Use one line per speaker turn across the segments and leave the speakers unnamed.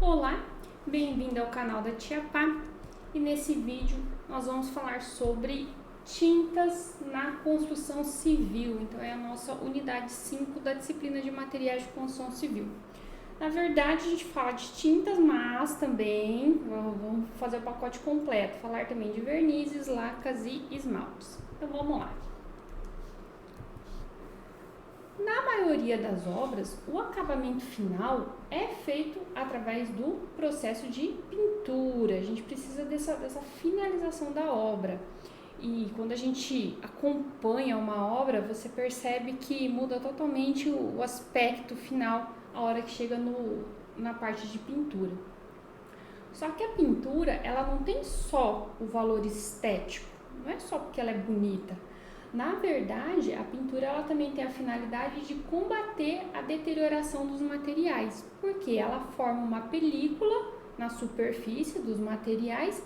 Olá, bem-vindo ao canal da Tia Pá, e nesse vídeo nós vamos falar sobre tintas na construção civil. Então é a nossa unidade 5 da disciplina de materiais de construção civil. Na verdade a gente fala de tintas, mas também vamos fazer o pacote completo, falar também de vernizes, lacas e esmaltes. Então vamos lá. Na maioria das obras, o acabamento final é feito através do processo de pintura. A gente precisa dessa finalização da obra. E quando a gente acompanha uma obra, você percebe que muda totalmente o aspecto final a hora que chega na parte de pintura. Só que a pintura, ela não tem só o valor estético, não é só porque ela é bonita. Na verdade, a pintura ela também tem a finalidade de combater a deterioração dos materiais, porque ela forma uma película na superfície dos materiais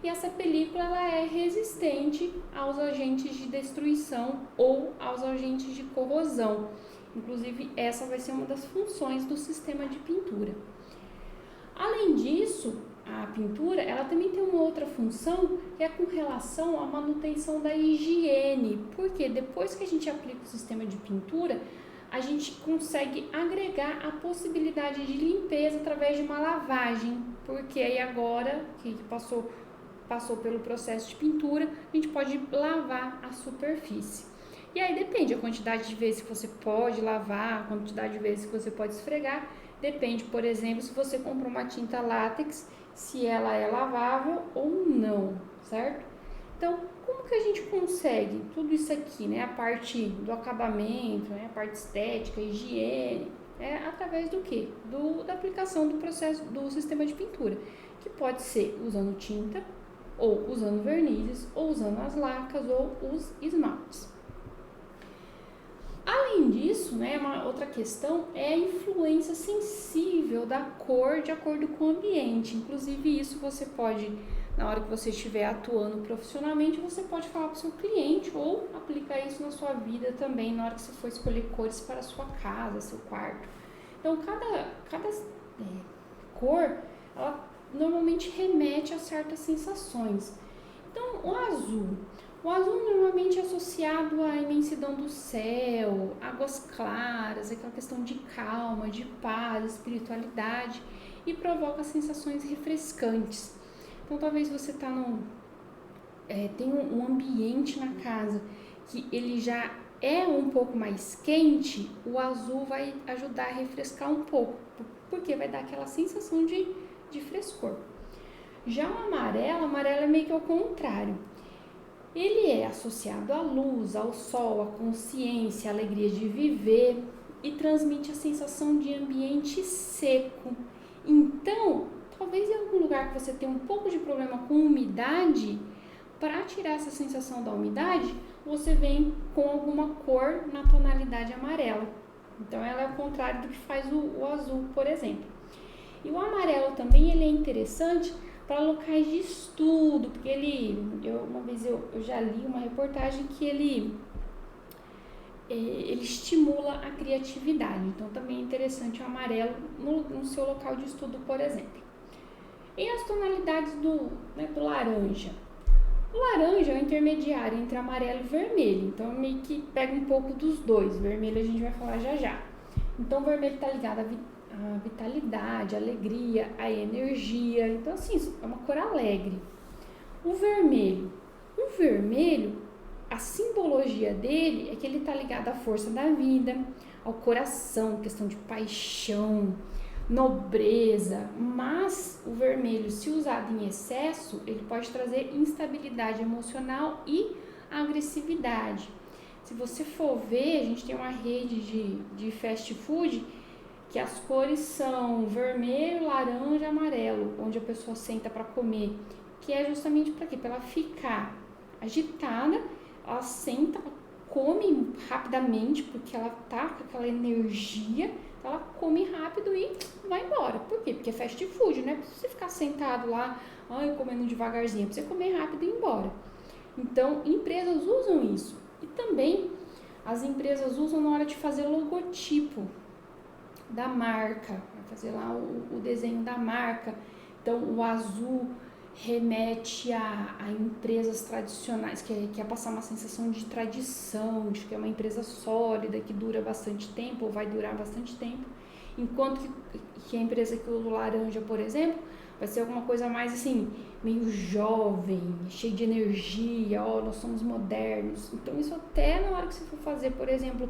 e essa película ela é resistente aos agentes de destruição ou aos agentes de corrosão. Inclusive, essa vai ser uma das funções do sistema de pintura. Além disso, a pintura ela também tem uma outra função que é com relação à manutenção da higiene, porque depois que a gente aplica o sistema de pintura, a gente consegue agregar a possibilidade de limpeza através de uma lavagem, porque aí agora que passou pelo processo de pintura, a gente pode lavar a superfície. E aí depende a quantidade de vezes que você pode lavar, a quantidade de vezes que você pode esfregar, depende, por exemplo, se você compra uma tinta látex, se ela é lavável ou não, certo? Então, como que a gente consegue tudo isso aqui, né? A parte do acabamento, né? A parte estética, higiene, através do quê? Da aplicação do processo do sistema de pintura, que pode ser usando tinta, ou usando vernizes, ou usando as lacas ou os esmaltes. Além disso, né, uma outra questão é a influência sensível da cor de acordo com o ambiente. Inclusive, isso você pode, na hora que você estiver atuando profissionalmente, você pode falar para o seu cliente ou aplicar isso na sua vida também, na hora que você for escolher cores para a sua casa, seu quarto. Então, cada cor, ela normalmente remete a certas sensações. Então, o azul normalmente é associado à imensidão do céu, águas claras, aquela questão de calma, de paz, espiritualidade e provoca sensações refrescantes. Então, talvez você tem um ambiente na casa que ele já é um pouco mais quente, o azul vai ajudar a refrescar um pouco, porque vai dar aquela sensação de frescor. Já o amarelo é meio que ao contrário. Ele é associado à luz, ao sol, à consciência, à alegria de viver e transmite a sensação de ambiente seco. Então, talvez em algum lugar que você tenha um pouco de problema com umidade, para tirar essa sensação da umidade, você vem com alguma cor na tonalidade amarela. Então, ela é o contrário do que faz o azul, por exemplo. E o amarelo também ele é interessante para locais de estudo, porque uma vez eu já li uma reportagem que ele estimula a criatividade, então também é interessante o amarelo no seu local de estudo, por exemplo. E as tonalidades do laranja? O laranja é o intermediário entre amarelo e vermelho, então meio que pega um pouco dos dois, vermelho a gente vai falar já já. Então o vermelho está ligado a vitalidade, a alegria, a energia. Então, assim, é uma cor alegre. O vermelho, a simbologia dele é que ele está ligado à força da vida, ao coração, questão de paixão, nobreza. Mas o vermelho, se usado em excesso, ele pode trazer instabilidade emocional e agressividade. Se você for ver, a gente tem uma rede de fast food que as cores são vermelho, laranja e amarelo, onde a pessoa senta para comer, que é justamente para quê? Para ela ficar agitada, ela senta, ela come rapidamente, porque ela tá com aquela energia, então ela come rápido e vai embora. Por quê? Porque é fast food, não é pra você ficar sentado lá, comendo devagarzinho, é pra você comer rápido e ir embora. Então, empresas usam isso. E também as empresas usam na hora de fazer logotipo da marca, fazer lá o desenho da marca. Então, o azul remete a empresas tradicionais, que quer passar uma sensação de tradição, de que é uma empresa sólida, que dura bastante tempo, ou vai durar bastante tempo, enquanto que a empresa que usa o laranja, por exemplo, vai ser alguma coisa mais assim, meio jovem, cheio de energia, nós somos modernos. Então isso até na hora que você for fazer, por exemplo,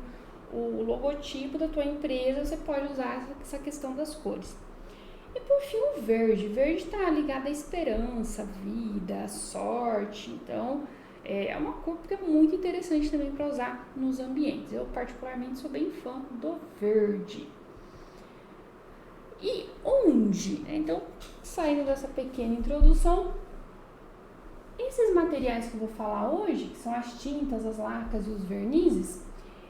o logotipo da tua empresa, você pode usar essa questão das cores. E por fim o verde. O verde está ligado à esperança, à vida, à sorte. Então é uma cor que é muito interessante também para usar nos ambientes. Eu particularmente sou bem fã do verde. E onde? Então, saindo dessa pequena introdução, esses materiais que eu vou falar hoje, que são as tintas, as lacas e os vernizes,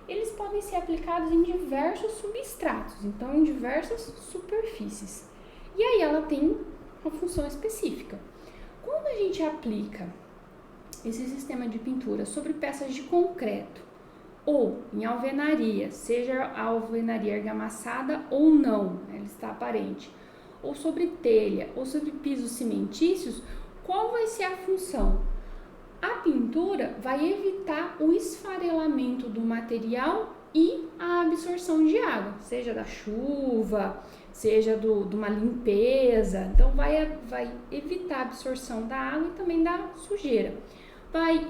eles podem ser aplicados em diversos substratos, então em diversas superfícies. E aí ela tem uma função específica. Quando a gente aplica esse sistema de pintura sobre peças de concreto ou em alvenaria, seja a alvenaria argamassada ou não, ela está aparente, ou sobre telha ou sobre pisos cimentícios, qual vai ser a função? A pintura vai evitar o esfarelamento do material e a absorção de água, seja da chuva, seja de uma limpeza. Então vai evitar a absorção da água e também da sujeira. Vai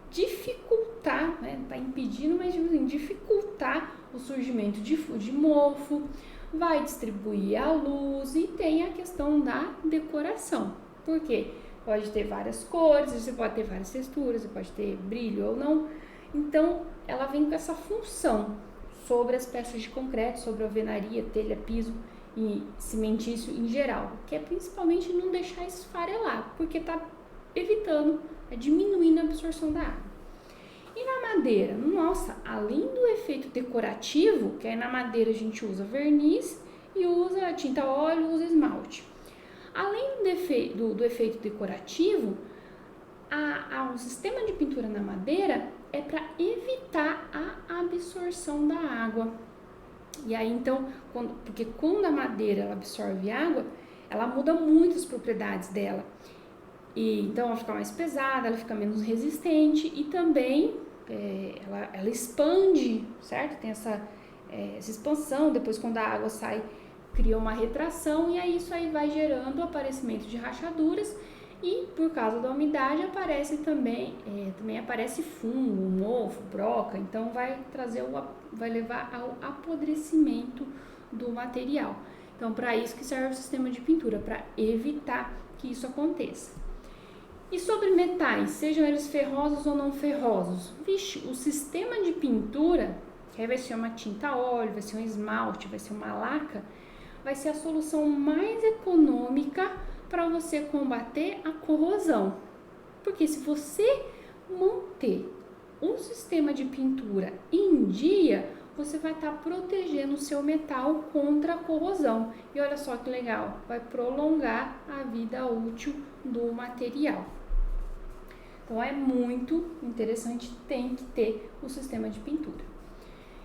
dificultar, tá impedindo, mas dificultar o surgimento de mofo, vai distribuir a luz e tem a questão da decoração. Por quê? Pode ter várias cores, você pode ter várias texturas, você pode ter brilho ou não. Então, ela vem com essa função sobre as peças de concreto, sobre alvenaria, telha, piso e cimentício em geral, que é principalmente não deixar esfarelar, porque está evitando, diminuindo a absorção da água. E na madeira? Nossa, além do efeito decorativo, que aí na madeira a gente usa verniz e usa tinta óleo, usa esmalte. Além do efeito decorativo, o sistema de pintura na madeira é para evitar a absorção da água. E aí então, porque quando a madeira ela absorve água, ela muda muito as propriedades dela. E então ela fica mais pesada, ela fica menos resistente e também ela expande, certo? Tem essa expansão, depois quando a água sai, cria uma retração e aí isso aí vai gerando o aparecimento de rachaduras e por causa da umidade aparece também aparece fungo, mofo, broca, então vai levar ao apodrecimento do material. Então para isso que serve o sistema de pintura, para evitar que isso aconteça. E sobre metais, sejam eles ferrosos ou não ferrosos, o sistema de pintura, que aí vai ser uma tinta óleo, vai ser um esmalte, vai ser uma laca, vai ser a solução mais econômica para você combater a corrosão. Porque se você manter um sistema de pintura em dia, você vai estar protegendo o seu metal contra a corrosão. E olha só que legal, vai prolongar a vida útil do material. Então é muito interessante, tem que ter o sistema de pintura.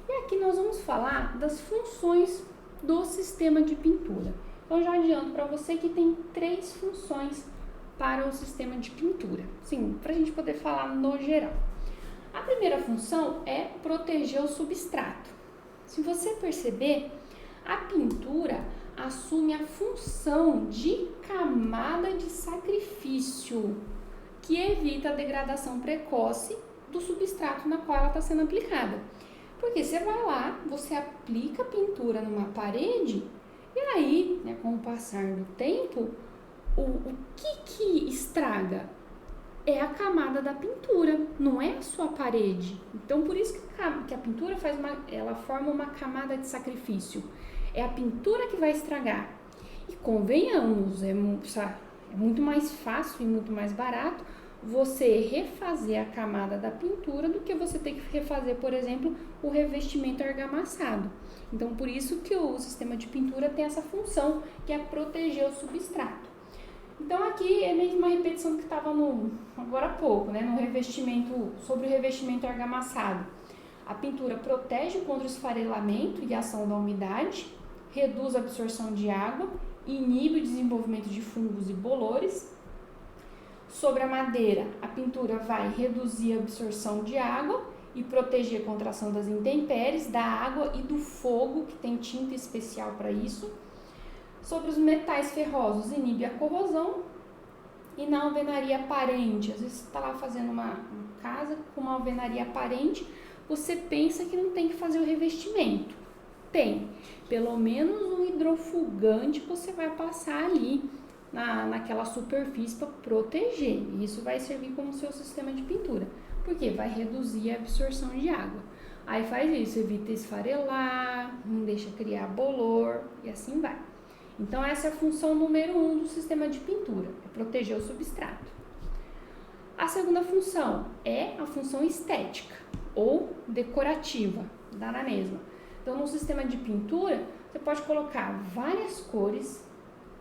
E aqui nós vamos falar das funções do sistema de pintura. Então já adianto para você que tem 3 funções para o sistema de pintura. Sim, para a gente poder falar no geral. A primeira função é proteger o substrato. Se você perceber, a pintura assume a função de camada de sacrifício, que evita a degradação precoce do substrato na qual ela está sendo aplicada. Porque você vai lá, você aplica a pintura numa parede e aí, com o passar do tempo, o que estraga? É a camada da pintura, não é a sua parede. Então, por isso que a pintura ela forma uma camada de sacrifício. É a pintura que vai estragar. E convenhamos, é muito mais fácil e muito mais barato você refazer a camada da pintura do que você ter que refazer, por exemplo, o revestimento argamassado. Então, por isso que o sistema de pintura tem essa função, que é proteger o substrato. Então, aqui é mesmo uma repetição do que estava agora há pouco, no revestimento, sobre o revestimento argamassado. A pintura protege contra o esfarelamento e a ação da umidade, reduz a absorção de água, inibe o desenvolvimento de fungos e bolores. Sobre a madeira, a pintura vai reduzir a absorção de água e proteger contra a ação das intempéries, da água e do fogo, que tem tinta especial para isso. Sobre os metais ferrosos, inibe a corrosão. E na alvenaria aparente, às vezes você está lá fazendo uma casa com uma alvenaria aparente, você pensa que não tem que fazer o revestimento. Tem, pelo menos um hidrofugante você vai passar ali naquela superfície para proteger. E isso vai servir como seu sistema de pintura, porque vai reduzir a absorção de água. Aí faz isso, evita esfarelar, não deixa criar bolor e assim vai. Então essa é a função número 1 do sistema de pintura, é proteger o substrato. A segunda função é a função estética ou decorativa, dá na mesma. Então no sistema de pintura você pode colocar várias cores,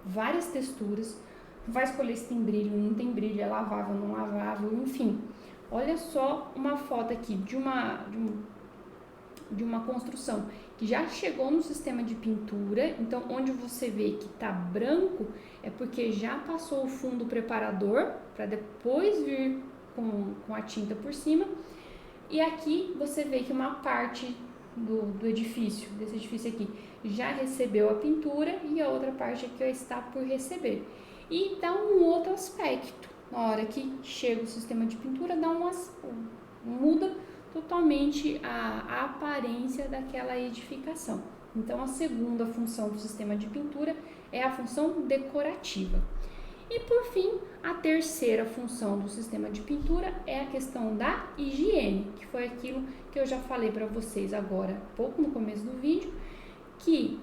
várias texturas, vai escolher se tem brilho, não tem brilho, é lavável, não lavável, enfim. Olha só uma foto aqui de uma construção que já chegou no sistema de pintura. Então, onde você vê que está branco, é porque já passou o fundo preparador, para depois vir com a tinta por cima. E aqui você vê que uma parte do edifício, desse edifício aqui, já recebeu a pintura e a outra parte aqui está por receber. E dá um outro aspecto. Na hora que chega o sistema de pintura, muda totalmente a aparência daquela edificação. Então, a segunda função do sistema de pintura é a função decorativa. E, por fim, a terceira função do sistema de pintura é a questão da higiene, que foi aquilo que eu já falei para vocês agora, pouco no começo do vídeo, que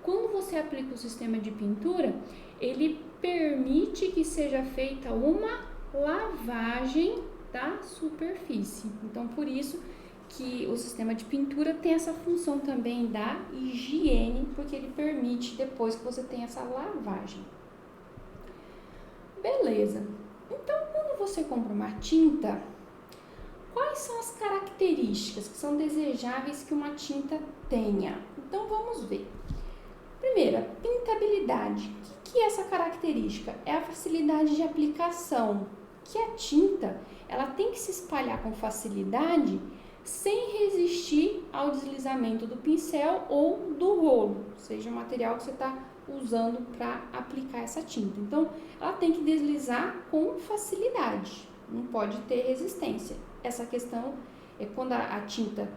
quando você aplica o sistema de pintura, ele permite que seja feita uma lavagem da superfície. Então, por isso que o sistema de pintura tem essa função também da higiene, porque ele permite depois que você tenha essa lavagem. Beleza. Então, quando você compra uma tinta, quais são as características que são desejáveis que uma tinta tenha? Então, vamos ver. Primeira, pintabilidade. O que é essa característica? É a facilidade de aplicação, que a tinta ela tem que se espalhar com facilidade sem resistir ao deslizamento do pincel ou do rolo, seja o material que você está usando para aplicar essa tinta. Então, ela tem que deslizar com facilidade, não pode ter resistência. Essa questão é quando a tinta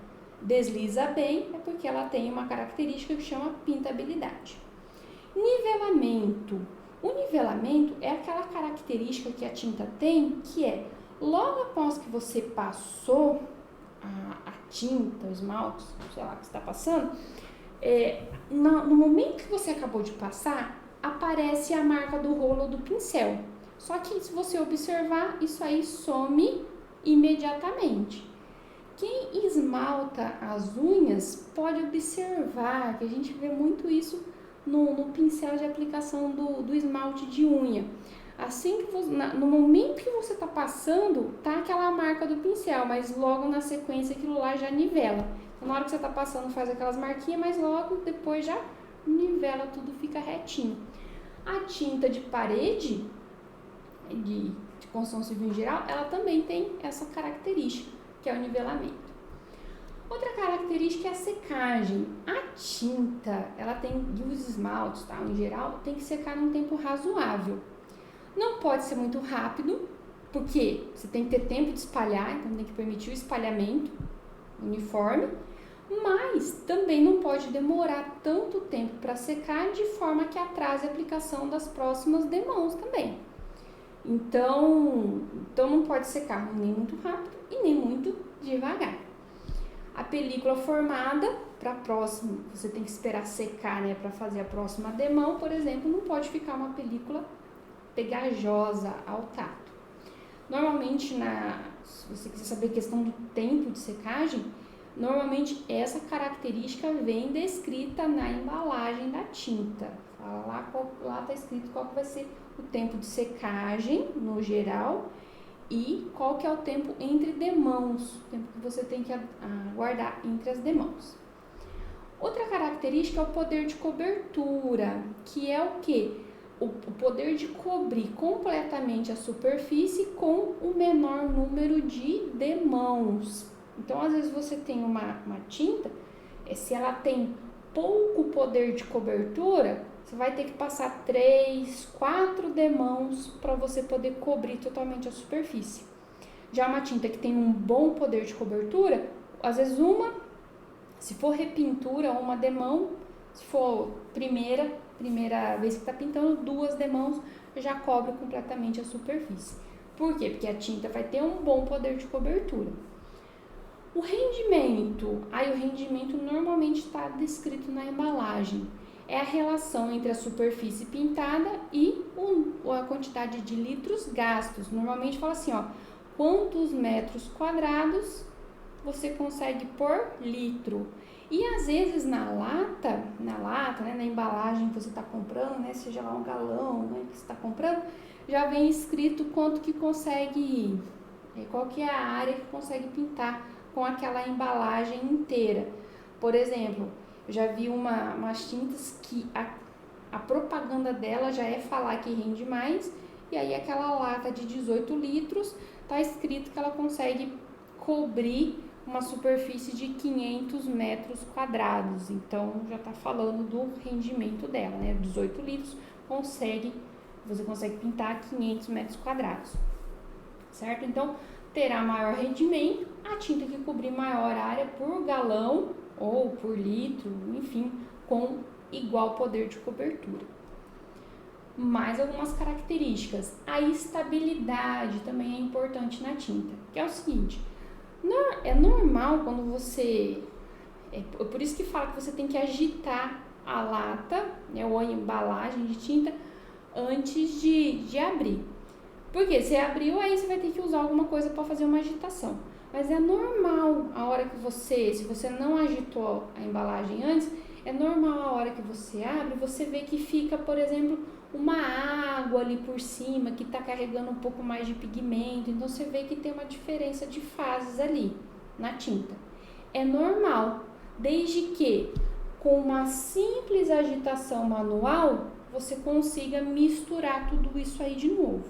desliza bem, é porque ela tem uma característica que chama pintabilidade. Nivelamento. O nivelamento é aquela característica que a tinta tem, que é logo após que você passou a tinta, o esmalte, sei lá, que você está passando, no momento que você acabou de passar, aparece a marca do rolo do pincel. Só que se você observar, isso aí some imediatamente. Quem esmalta as unhas pode observar, que a gente vê muito isso no pincel de aplicação do esmalte de unha. Assim que no momento que você está passando, tá aquela marca do pincel, mas logo na sequência aquilo lá já nivela. Então, na hora que você está passando, faz aquelas marquinhas, mas logo depois já nivela, tudo fica retinho. A tinta de parede, de construção civil em geral, ela também tem essa característica, que é o nivelamento. Outra característica é a secagem. A tinta, ela tem, e os esmaltes, tá, em geral, tem que secar num tempo razoável. Não pode ser muito rápido, porque você tem que ter tempo de espalhar, então tem que permitir o espalhamento uniforme, mas também não pode demorar tanto tempo para secar de forma que atrase a aplicação das próximas demãos também. Então não pode secar nem muito rápido e nem muito devagar. A película formada para próximo, você tem que esperar secar, né, para fazer a próxima demão, por exemplo, não pode ficar uma película pegajosa ao tato. Normalmente, se você quiser saber a questão do tempo de secagem, normalmente essa característica vem descrita na embalagem da tinta. Lá está escrito qual que vai ser o tempo de secagem no geral e qual que é o tempo entre demãos, o tempo que você tem que aguardar entre as demãos. Outra característica é o poder de cobertura, que é o quê? O poder de cobrir completamente a superfície com o menor número de demãos. Então, às vezes você tem uma tinta, se ela tem pouco poder de cobertura, você vai ter que passar 3, 4 demãos para você poder cobrir totalmente a superfície. Já uma tinta que tem um bom poder de cobertura, às vezes se for repintura, uma demão, se for primeira vez que está pintando, 2 demãos já cobre completamente a superfície. Por quê? Porque a tinta vai ter um bom poder de cobertura. O rendimento, o rendimento normalmente está descrito na embalagem. É a relação entre a superfície pintada e a quantidade de litros gastos. Normalmente fala assim, quantos metros quadrados você consegue por litro. E às vezes na lata, né, na embalagem que você está comprando, né, seja lá um galão, né, que você está comprando, já vem escrito quanto que consegue, qual que é a área que consegue pintar com aquela embalagem inteira. Por exemplo, eu já vi umas tintas que a propaganda dela já é falar que rende mais, e aí aquela lata de 18 litros está escrito que ela consegue cobrir uma superfície de 500 metros quadrados. Então, já está falando do rendimento dela, né? 18 litros você consegue pintar 500 metros quadrados, certo? Então, terá maior rendimento a tinta que cobrir maior área por galão ou por litro, enfim, com igual poder de cobertura. Mais algumas características. A estabilidade também é importante na tinta, que é o seguinte, é normal quando você... por isso que fala que você tem que agitar a lata, né, ou a embalagem de tinta antes de abrir. Porque você abriu, aí você vai ter que usar alguma coisa para fazer uma agitação. Mas é normal a hora que se você não agitou a embalagem antes, é normal a hora que você abre, você vê que fica, por exemplo, uma água ali por cima, que está carregando um pouco mais de pigmento. Então, você vê que tem uma diferença de fases ali na tinta. É normal, desde que com uma simples agitação manual, você consiga misturar tudo isso aí de novo.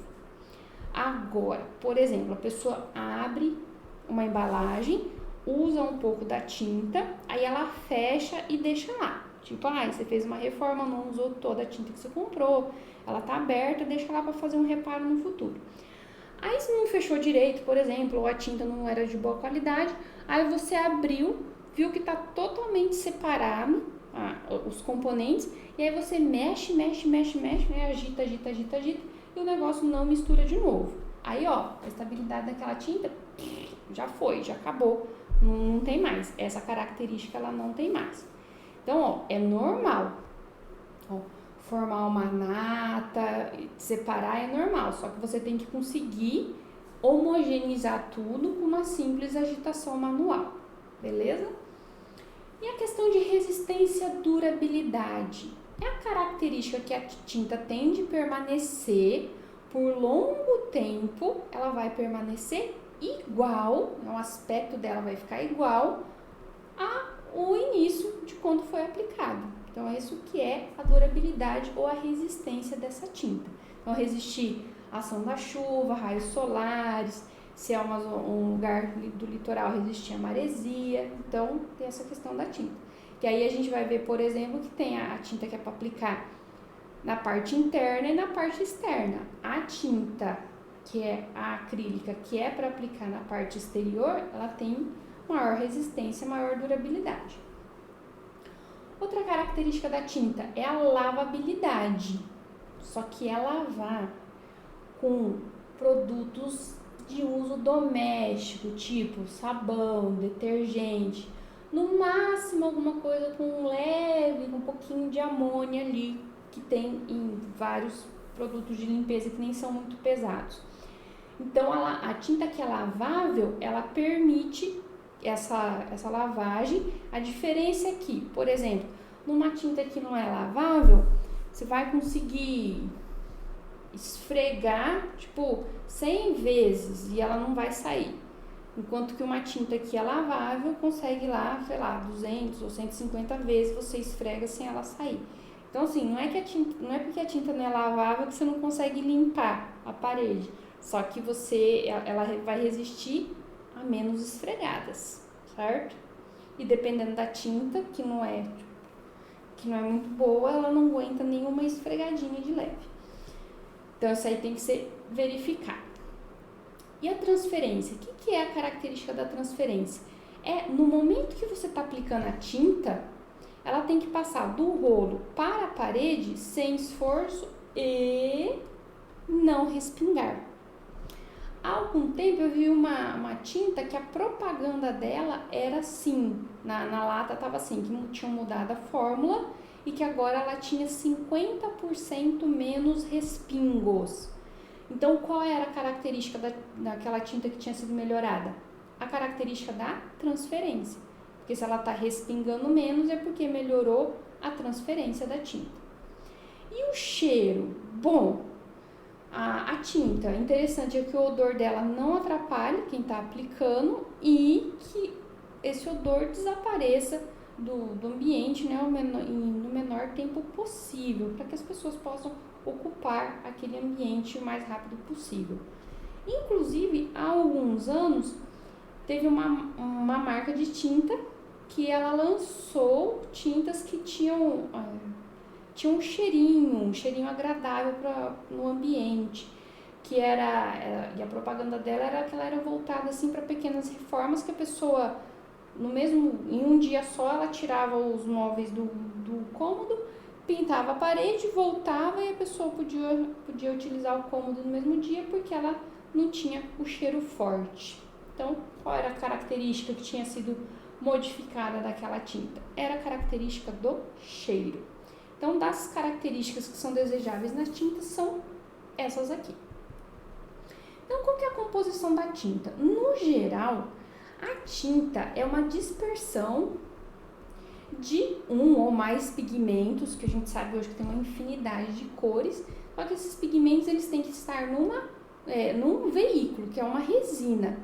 Agora, por exemplo, a pessoa abre uma embalagem, usa um pouco da tinta, aí ela fecha e deixa lá. Tipo, você fez uma reforma, não usou toda a tinta que você comprou, ela tá aberta, deixa lá para fazer um reparo no futuro. Aí se não fechou direito, por exemplo, ou a tinta não era de boa qualidade, aí você abriu, viu que tá totalmente separado os componentes, e aí você mexe, né, agita, e o negócio não mistura de novo. Aí, a estabilidade daquela tinta já foi, já acabou, não tem mais. Essa característica ela não tem mais. Então, é normal. Formar uma nata, separar é normal, só que você tem que conseguir homogeneizar tudo com uma simples agitação manual, beleza? E a questão de resistência e durabilidade é a característica que a tinta tem de permanecer por longo tempo, ela vai permanecer igual, o aspecto dela vai ficar igual ao início de quando foi aplicado. Então, é isso que é a durabilidade ou a resistência dessa tinta. Então, resistir à ação da chuva, raios solares, se é um lugar do litoral, resistir à maresia. Então, tem essa questão da tinta. Que aí a gente vai ver, por exemplo, que tem a tinta que é para aplicar na parte interna e na parte externa. A tinta, que é a acrílica, que é para aplicar na parte exterior, ela tem maior resistência, maior durabilidade. Outra característica da tinta é a lavabilidade, só que é lavar com produtos de uso doméstico, tipo sabão, detergente, no máximo alguma coisa com um pouquinho de amônia ali, que tem em vários produtos de limpeza que nem são muito pesados. Então, a tinta que é lavável, ela permite essa lavagem. A diferença é que, por exemplo, numa tinta que não é lavável, você vai conseguir esfregar, 100 vezes e ela não vai sair. Enquanto que uma tinta que é lavável consegue lá, sei lá, 200 ou 150 vezes você esfrega sem ela sair. Então, assim, não é porque a tinta não é lavável que você não consegue limpar a parede. Só que ela vai resistir a menos esfregadas, certo? E dependendo da tinta, que não é muito boa, ela não aguenta nenhuma esfregadinha de leve. Então, isso aí tem que ser verificado. E a transferência? O que é a característica da transferência? É no momento que você está aplicando a tinta, ela tem que passar do rolo para a parede sem esforço e não respingar. Há algum tempo eu vi uma tinta que a propaganda dela era assim, na lata estava assim, que tinham mudado a fórmula e que agora ela tinha 50% menos respingos. Então, qual era a característica daquela tinta que tinha sido melhorada? A característica da transferência. Porque se ela está respingando menos é porque melhorou a transferência da tinta. E o cheiro? Bom, a tinta, interessante é que o odor dela não atrapalhe quem está aplicando e que esse odor desapareça do ambiente, né, no menor tempo possível, para que as pessoas possam ocupar aquele ambiente o mais rápido possível. Inclusive, há alguns anos, teve uma marca de tinta que ela lançou tintas que tinham um cheirinho agradável no ambiente, que e a propaganda dela era que ela era voltada assim para pequenas reformas que a pessoa em um dia só ela tirava os móveis do cômodo, pintava a parede, voltava e a pessoa podia utilizar o cômodo no mesmo dia porque ela não tinha o cheiro forte. Então, qual era a característica que tinha sido modificada daquela tinta? Era a característica do cheiro. Então, das características que são desejáveis nas tintas são essas aqui. Então, qual que é a composição da tinta? No geral, a tinta é uma dispersão de um ou mais pigmentos, que a gente sabe hoje que tem uma infinidade de cores, só que esses pigmentos eles têm que estar num veículo, que é uma resina.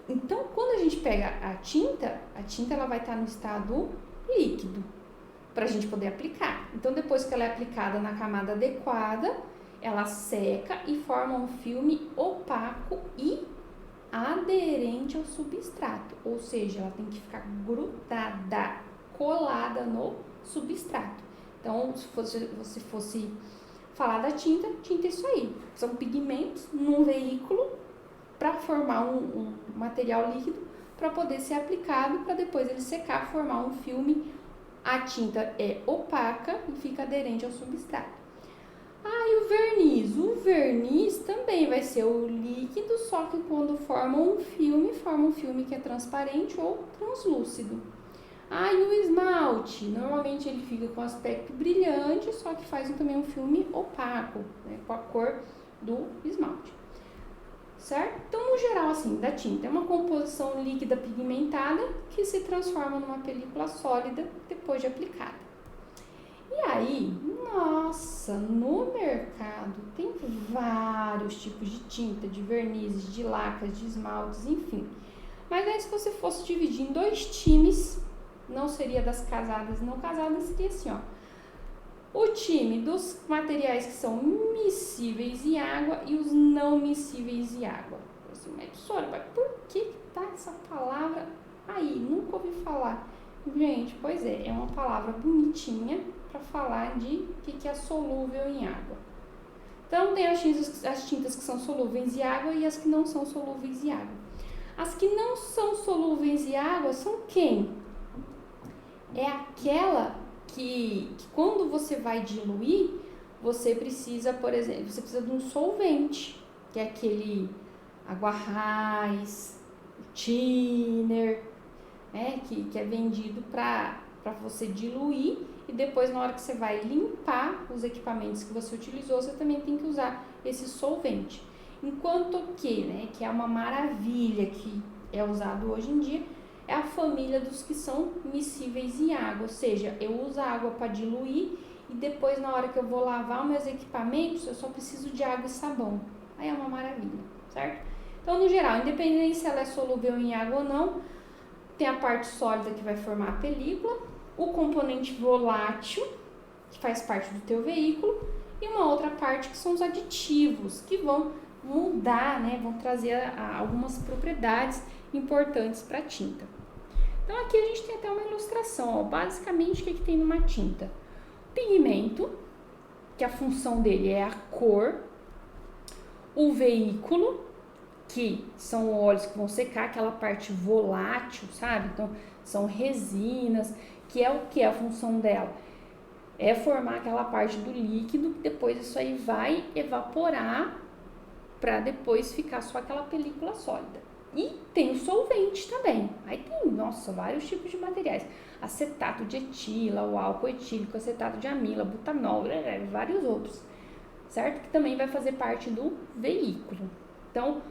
Então, quando a gente pega a tinta ela vai estar no estado líquido, para a gente poder aplicar. Então, depois que ela é aplicada na camada adequada, ela seca e forma um filme opaco e aderente ao substrato, ou seja, ela tem que ficar grudada, colada no substrato. Então, se você fosse falar da tinta é isso aí, são pigmentos num veículo para formar um material líquido para poder ser aplicado, para depois ele secar, formar um filme. A tinta é opaca e fica aderente ao substrato. E o verniz? O verniz também vai ser o líquido, só que quando forma um filme que é transparente ou translúcido. E o esmalte? Normalmente ele fica com aspecto brilhante, só que faz também um filme opaco, né, com a cor do esmalte. Certo? Então, no geral, assim, da tinta é uma composição líquida pigmentada que se transforma numa película sólida depois de aplicada. E aí, no mercado tem vários tipos de tinta, de vernizes, de lacas, de esmaltes, enfim. Mas aí, se você fosse dividir em 2 times, não seria das casadas e não casadas, seria assim, ó. O time dos materiais que são miscíveis em água e os não miscíveis em água. Assim, mas por que tá essa palavra aí? Nunca ouvi falar. Gente, pois é uma palavra bonitinha para falar de que é solúvel em água. Então, tem as tintas que são solúveis em água e as que não são solúveis em água. As que não são solúveis em água são quem? É aquela que quando você vai diluir, você precisa, por exemplo, de um solvente, que é aquele aguarrás, thinner, né, que é vendido para você diluir e depois na hora que você vai limpar os equipamentos que você utilizou, você também tem que usar esse solvente. Enquanto que é uma maravilha que é usado hoje em dia, é a família dos que são miscíveis em água, ou seja, eu uso a água para diluir e depois na hora que eu vou lavar meus equipamentos, eu só preciso de água e sabão. Aí é uma maravilha, certo? Então, no geral, independente se ela é solúvel em água ou não, tem a parte sólida que vai formar a película, o componente volátil, que faz parte do teu veículo, e uma outra parte que são os aditivos, que vão mudar, né, vão trazer algumas propriedades importantes para a tinta. Então, aqui a gente tem até uma ilustração, ó. Basicamente, o que tem numa tinta? Pigmento, que a função dele é a cor, o veículo, que são óleos que vão secar, aquela parte volátil, sabe? Então, são resinas, que é o que é a função dela? É formar aquela parte do líquido, depois isso aí vai evaporar para depois ficar só aquela película sólida. E tem o solvente também. Aí tem, nossa, vários tipos de materiais. Acetato de etila, o álcool etílico, acetato de amila, butanol, vários outros, certo? Que também vai fazer parte do veículo. Então,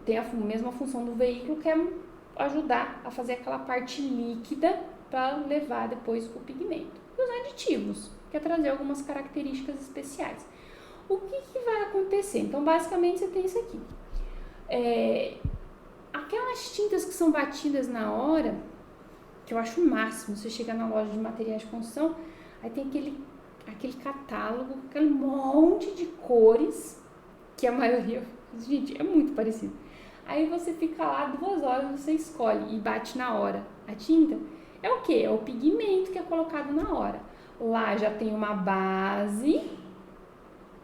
tem a mesma função do veículo, que é ajudar a fazer aquela parte líquida para levar depois o pigmento. E os aditivos, que é trazer algumas características especiais. O que vai acontecer? Então, basicamente, você tem isso aqui. Aquelas tintas que são batidas na hora, que eu acho o máximo, você chega na loja de materiais de construção, aí tem aquele catálogo, aquele monte de cores, que a maioria, gente, é muito parecido. Aí você fica lá 2 horas, você escolhe e bate na hora. A tinta é o quê? É o pigmento que é colocado na hora. Lá já tem uma base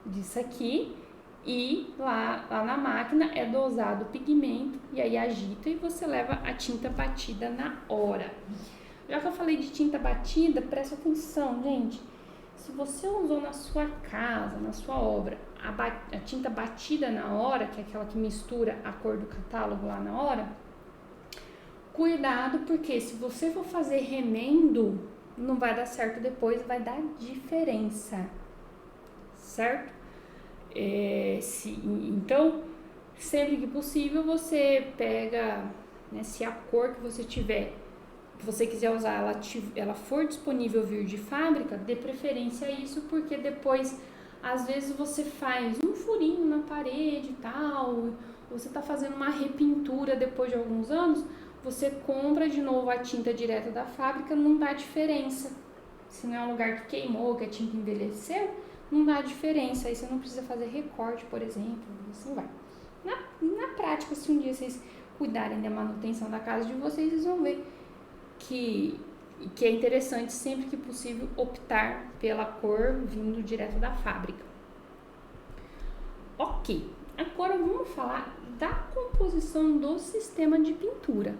disso aqui, e lá na máquina é dosado o pigmento, e aí agita e você leva a tinta batida na hora. Já que eu falei de tinta batida, presta atenção, gente. Se você usou na sua casa, na sua obra, a tinta batida na hora, que é aquela que mistura a cor do catálogo lá na hora, cuidado, porque se você for fazer remendo, não vai dar certo depois, vai dar diferença, certo? Então, sempre que possível, você pega, né, se a cor que você tiver, que você quiser usar, ela for disponível vir de fábrica, dê preferência a isso, porque depois, às vezes, você faz um furinho na parede e tal, você está fazendo uma repintura depois de alguns anos, você compra de novo a tinta direta da fábrica, não dá diferença. Se não é um lugar que queimou, que a tinta envelheceu, não dá diferença, aí você não precisa fazer recorte, por exemplo, assim vai. Na prática, se um dia vocês cuidarem da manutenção da casa de vocês vão ver que é interessante, sempre que possível, optar pela cor vindo direto da fábrica. Ok, agora vamos falar da composição do sistema de pintura.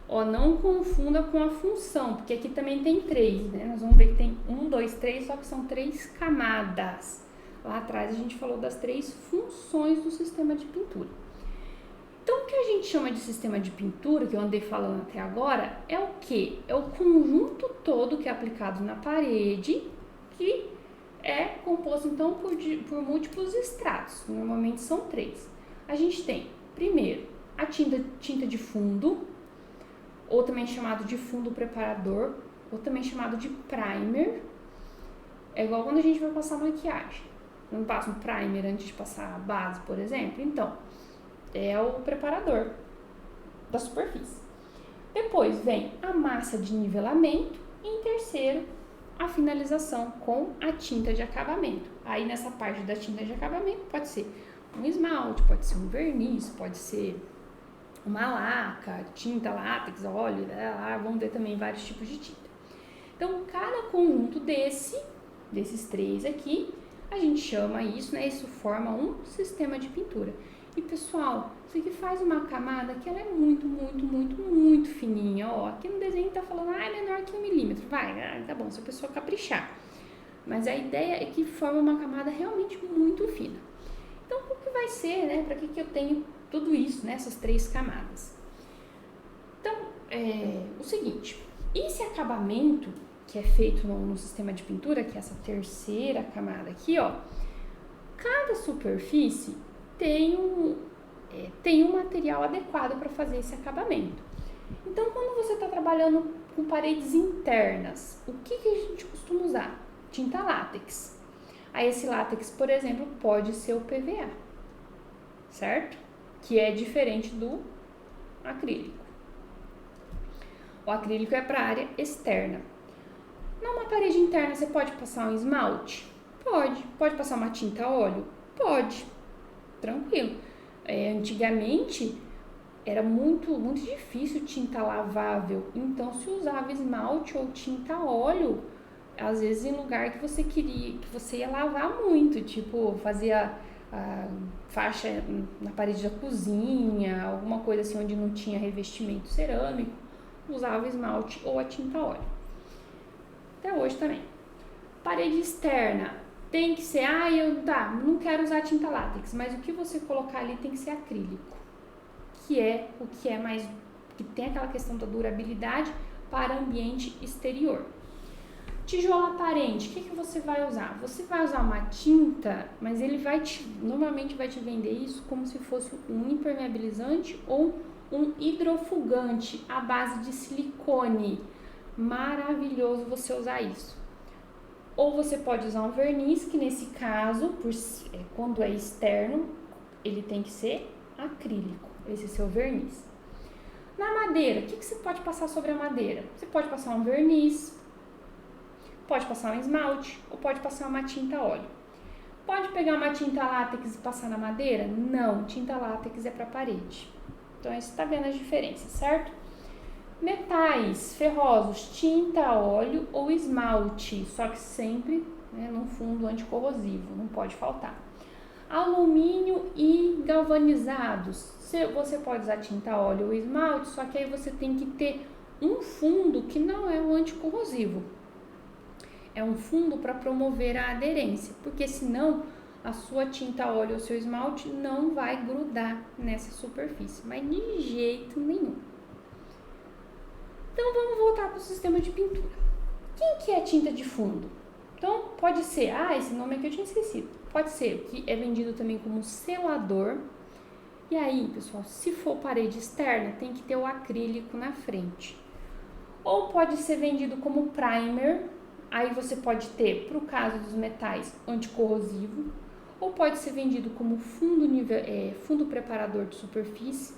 Não confunda com a função, porque aqui também tem 3, né? Nós vamos ver que tem 1, 2, 3, só que são 3 camadas. Lá atrás a gente falou das 3 funções do sistema de pintura. Então, o que a gente chama de sistema de pintura, que eu andei falando até agora, é o quê? É o conjunto todo que é aplicado na parede, que é composto, então, por múltiplos estratos. Normalmente são 3. A gente tem, primeiro, a tinta de fundo, ou também chamado de fundo preparador, ou também chamado de primer. É igual quando a gente vai passar maquiagem. Não passa um primer antes de passar a base, por exemplo? Então, é o preparador da superfície. Depois vem a massa de nivelamento e, em terceiro, a finalização com a tinta de acabamento. Aí, nessa parte da tinta de acabamento, pode ser um esmalte, pode ser um verniz, pode ser uma laca, tinta látex, óleo, vamos ver também vários tipos de tinta. Então, cada conjunto desses 3 aqui, a gente chama isso, né? Isso forma um sistema de pintura. E, pessoal, isso aqui faz uma camada que ela é muito, muito, muito, muito fininha, ó. Aqui no desenho tá falando, é menor que 1 milímetro. Tá bom, se a pessoa caprichar. Mas a ideia é que forma uma camada realmente muito fina. Então, o que vai ser, né? Para que eu tenho tudo isso, né? Essas 3 camadas. Então, o seguinte, esse acabamento que é feito no sistema de pintura, que é essa terceira camada aqui, ó, cada superfície tem um material adequado para fazer esse acabamento. Então, quando você está trabalhando com paredes internas, o que a gente costuma usar? Tinta látex. Aí esse látex, por exemplo, pode ser o PVA, certo? que é diferente do acrílico. O acrílico é para a área externa. Numa parede interna, você pode passar um esmalte? Pode. Pode passar uma tinta a óleo? Pode. Tranquilo. Antigamente, era muito difícil tinta lavável. Então, se usava esmalte ou tinta a óleo, às vezes em lugar que você queria, que você ia lavar muito. Tipo, fazia faixa na parede da cozinha, alguma coisa assim onde não tinha revestimento cerâmico, usava esmalte ou a tinta a óleo. Até hoje também. Parede externa, tem que ser, não quero usar tinta látex, mas o que você colocar ali tem que ser acrílico, que é o que é mais, que tem aquela questão da durabilidade para ambiente exterior. Tijolo aparente, o que você vai usar? Você vai usar uma tinta, mas ele normalmente vai te vender isso como se fosse um impermeabilizante ou um hidrofugante à base de silicone. Maravilhoso você usar isso. Ou você pode usar um verniz, que nesse caso, quando é externo, ele tem que ser acrílico, esse é seu verniz. Na madeira, o que você pode passar sobre a madeira? Você pode passar um verniz, pode passar um esmalte ou pode passar uma tinta a óleo. Pode pegar uma tinta látex e passar na madeira? Não, tinta látex é para parede. Então, você está vendo as diferenças, certo? Metais ferrosos, tinta a óleo ou esmalte, só que sempre num fundo anticorrosivo, não pode faltar. Alumínio e galvanizados, você pode usar tinta a óleo ou esmalte, só que aí você tem que ter um fundo que não é o anticorrosivo. É um fundo para promover a aderência, porque senão a sua tinta a óleo ou seu esmalte não vai grudar nessa superfície, mas de jeito nenhum. Então vamos voltar para o sistema de pintura. Quem que é tinta de fundo? Então pode ser, esse nome aqui eu tinha esquecido. Pode ser o que é vendido também como selador. E aí, pessoal, se for parede externa, tem que ter o acrílico na frente. Ou pode ser vendido como primer. Aí você pode ter, para o caso dos metais, anticorrosivo. Ou pode ser vendido como fundo preparador de superfície.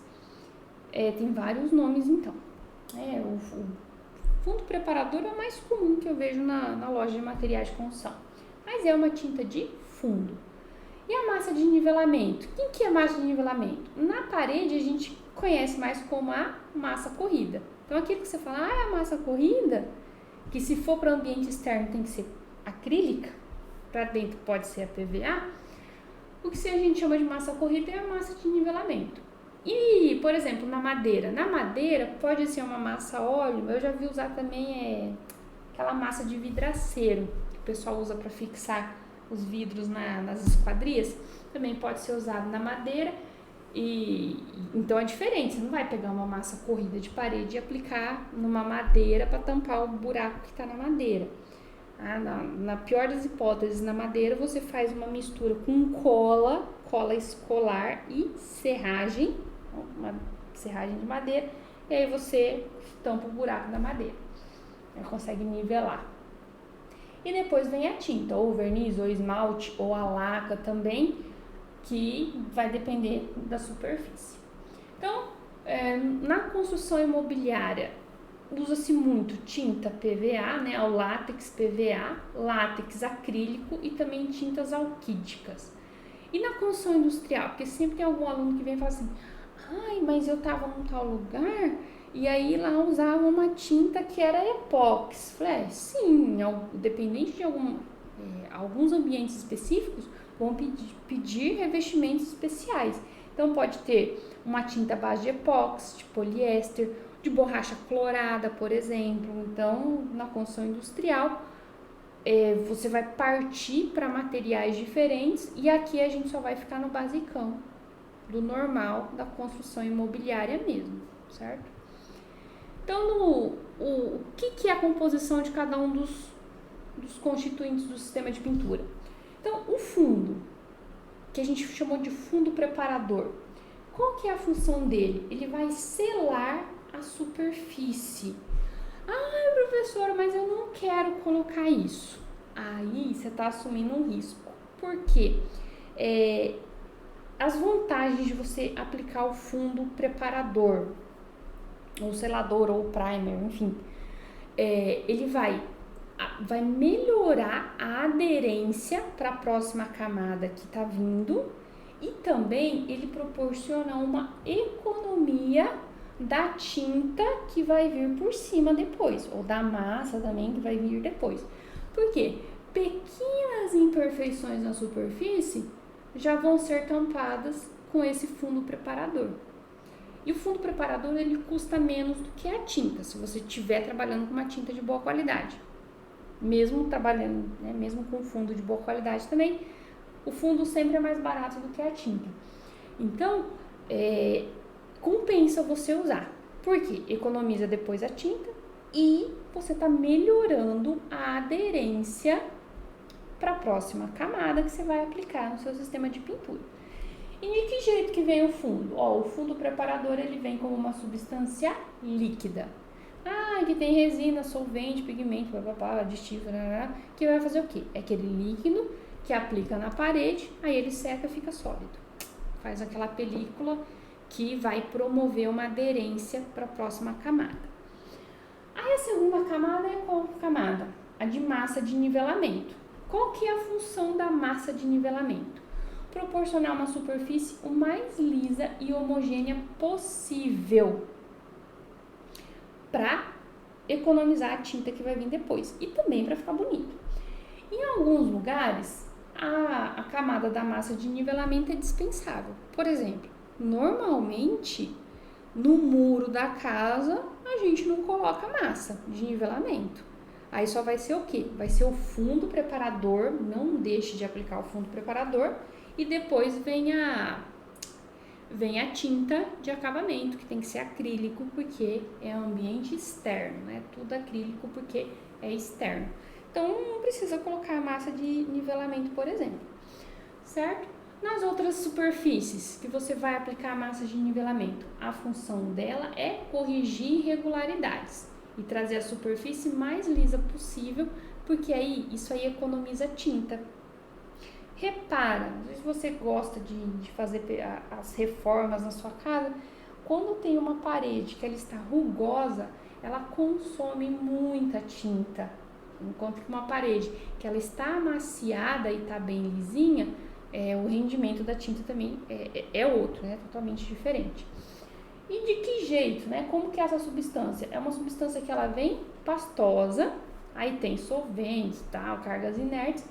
Tem vários nomes então. O fundo preparador é o mais comum que eu vejo na loja de materiais de construção. Mas é uma tinta de fundo. E a massa de nivelamento? O que é massa de nivelamento? Na parede a gente conhece mais como a massa corrida. Então aquilo que você fala, a massa corrida, que se for para o ambiente externo tem que ser acrílica, para dentro pode ser a PVA, o que a gente chama de massa corrida é a massa de nivelamento. E, por exemplo, na madeira pode ser uma massa óleo, eu já vi usar também aquela massa de vidraceiro, que o pessoal usa para fixar os vidros nas esquadrias, também pode ser usado na madeira, e então é diferente, você não vai pegar uma massa corrida de parede e aplicar numa madeira para tampar o buraco que está na madeira. Na pior das hipóteses, na madeira você faz uma mistura com cola escolar e serragem, uma serragem de madeira, e aí você tampa o buraco da madeira, aí consegue nivelar. E depois vem a tinta, ou verniz, ou esmalte, ou a laca também, que vai depender da superfície. Então, na construção imobiliária, usa-se muito tinta PVA, o látex PVA, látex acrílico e também tintas alquídicas. E na construção industrial, porque sempre tem algum aluno que vem e fala assim, mas eu estava num tal lugar e aí lá usava uma tinta que era epóxi. Falei, sim, dependente de alguns ambientes específicos vão pedir revestimentos especiais. Então pode ter uma tinta à base de epóxi, de poliéster, de borracha clorada, por exemplo. Então, na construção industrial, você vai partir para materiais diferentes e aqui a gente só vai ficar no basicão, do normal da construção imobiliária mesmo, certo? Então, o que é a composição de cada um dos constituintes do sistema de pintura? Então, o fundo, que a gente chamou de fundo preparador, qual que é a função dele? Ele vai selar a superfície. Professora, mas eu não quero colocar isso. Aí você está assumindo um risco. Por quê? as vantagens de você aplicar o fundo preparador, ou selador, ou primer, enfim, ele vai melhorar a aderência para a próxima camada que está vindo, e também ele proporciona uma economia da tinta que vai vir por cima depois, ou da massa também que vai vir depois. Por quê? Pequenas imperfeições na superfície já vão ser tampadas com esse fundo preparador. E o fundo preparador, ele custa menos do que a tinta, se você estiver trabalhando com uma tinta de boa qualidade. Mesmo trabalhando, né, mesmo com fundo de boa qualidade também, o fundo sempre é mais barato do que a tinta. Então, compensa você usar. Por quê? Economiza depois a tinta e você está melhorando a aderência para a próxima camada que você vai aplicar no seu sistema de pintura. E de que jeito que vem o fundo? O fundo preparador, ele vem como uma substância líquida. Que tem resina, solvente, pigmento, aditivo, que vai fazer o quê? É aquele líquido que aplica na parede, aí ele seca e fica sólido. Faz aquela película que vai promover uma aderência para a próxima camada. Aí a segunda camada é qual camada? A de massa de nivelamento. Qual que é a função da massa de nivelamento? Proporcionar uma superfície o mais lisa e homogênea possível para economizar a tinta que vai vir depois e também para ficar bonito. Em alguns lugares, a camada da massa de nivelamento é dispensável. Por exemplo, normalmente no muro da casa a gente não coloca massa de nivelamento. Aí só vai ser o quê? Vai ser o fundo preparador, não deixe de aplicar o fundo preparador, e depois vem a tinta de acabamento, que tem que ser acrílico, porque é ambiente externo, né? Tudo acrílico porque é externo. Então, não precisa colocar massa de nivelamento, por exemplo, certo? Nas outras superfícies que você vai aplicar a massa de nivelamento, a função dela é corrigir irregularidades e trazer a superfície mais lisa possível, porque isso aí economiza tinta. Repara, não sei se você gosta de fazer as reformas na sua casa, quando tem uma parede que ela está rugosa, ela consome muita tinta, enquanto que uma parede que ela está amaciada e está bem lisinha, o rendimento da tinta também é outro, né? Totalmente diferente. E de que jeito, né? Como que é essa substância? É uma substância que ela vem pastosa, aí tem solventes, cargas inertes,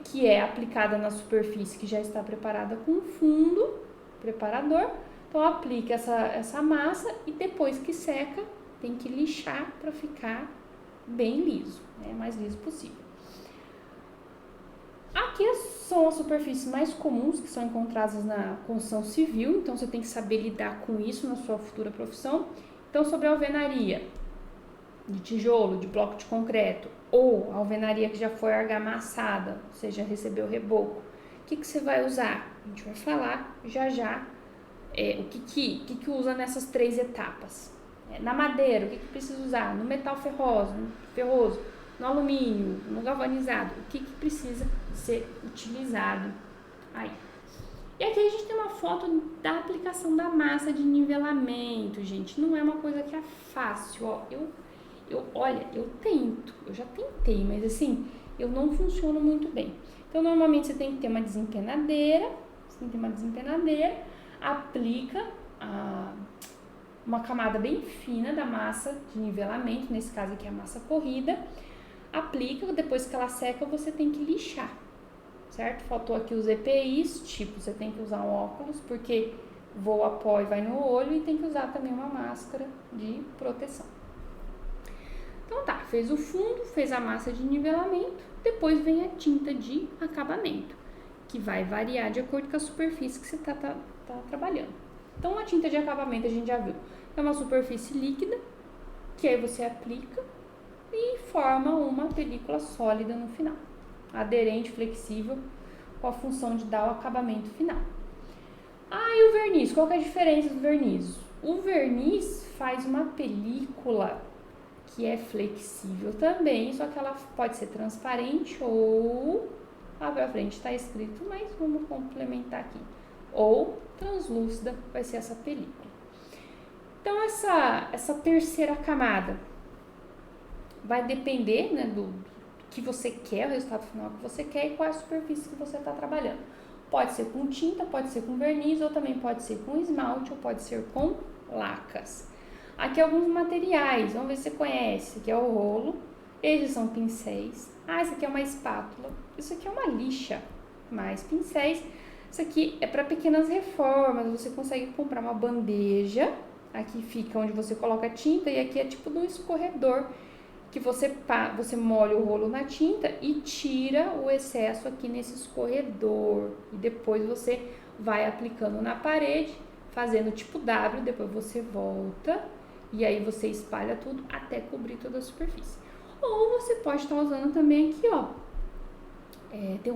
que é aplicada na superfície que já está preparada com fundo preparador. Então, aplica essa massa e depois que seca, tem que lixar para ficar bem liso, né? Mais liso possível. Aqui são as superfícies mais comuns que são encontradas na construção civil, então você tem que saber lidar com isso na sua futura profissão. Então, sobre a alvenaria de tijolo, de bloco de concreto, ou a alvenaria que já foi argamassada, ou seja, recebeu reboco, o que você vai usar? A gente vai falar já o que usa nessas 3 etapas. Na madeira, o que precisa usar? No metal ferroso, no alumínio, no galvanizado, o que precisa ser utilizado aí. E aqui a gente tem uma foto da aplicação da massa de nivelamento, gente. Não é uma coisa que é fácil, eu já tentei, mas assim, eu não funciono muito bem. Então, normalmente você tem que ter uma desempenadeira, aplica uma camada bem fina da massa de nivelamento, nesse caso aqui é a massa corrida, aplica, depois que ela seca, você tem que lixar, certo? Faltou aqui os EPIs, você tem que usar um óculos, porque voa pó e vai no olho, e tem que usar também uma máscara de proteção. Então fez o fundo, fez a massa de nivelamento, depois vem a tinta de acabamento, que vai variar de acordo com a superfície que você está trabalhando. Então, a tinta de acabamento a gente já viu, é uma superfície líquida, que aí você aplica e forma uma película sólida no final, aderente, flexível, com a função de dar o acabamento final. E o verniz, qual que é a diferença do verniz? O verniz faz uma película que é flexível também, só que ela pode ser transparente ou lá pra frente está escrito, mas vamos complementar aqui. ou translúcida vai ser essa película. Então, essa terceira camada vai depender, né, do que você quer, o resultado final que você quer e qual é a superfície que você está trabalhando. Pode ser com tinta, pode ser com verniz, ou também pode ser com esmalte, ou pode ser com lacas. Aqui alguns materiais, vamos ver se você conhece. Esse aqui é o rolo, esses são pincéis. Esse aqui é uma espátula, isso aqui é uma lixa, mais pincéis. Isso aqui é para pequenas reformas, você consegue comprar uma bandeja, aqui fica onde você coloca a tinta, e aqui é tipo de um escorredor, que você molha o rolo na tinta e tira o excesso aqui nesse escorredor. E depois você vai aplicando na parede, fazendo tipo W, depois você volta e aí você espalha tudo até cobrir toda a superfície. Ou você pode estar usando também aqui, ó, tem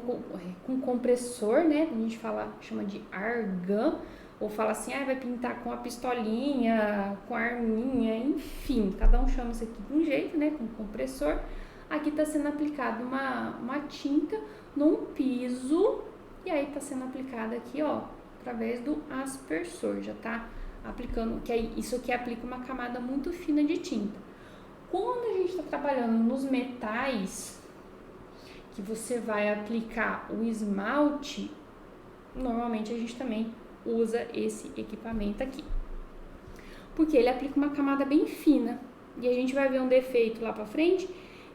com compressor, né? A gente chama de argan, ou fala assim, vai pintar com a pistolinha, com a arminha, enfim, cada um chama isso aqui de um jeito, né, com compressor. Aqui está sendo aplicada uma tinta num piso, e aí está sendo aplicada aqui, ó, através do aspersor, já tá aplicando, que aí isso aqui aplica uma camada muito fina de tinta. Quando a gente está trabalhando nos metais, que você vai aplicar o esmalte, normalmente a gente também usa esse equipamento aqui, porque ele aplica uma camada bem fina, e a gente vai ver um defeito lá pra frente,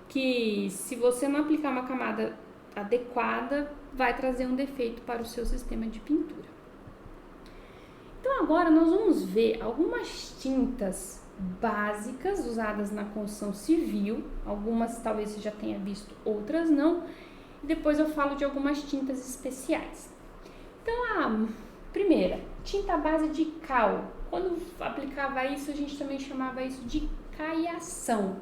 que se você não aplicar uma camada adequada, vai trazer um defeito para o seu sistema de pintura. Então agora nós vamos ver algumas tintas básicas usadas na construção civil, algumas talvez você já tenha visto, outras não, e depois eu falo de algumas tintas especiais. Então primeira, tinta à base de cal. Quando aplicava isso, a gente também chamava isso de caiação.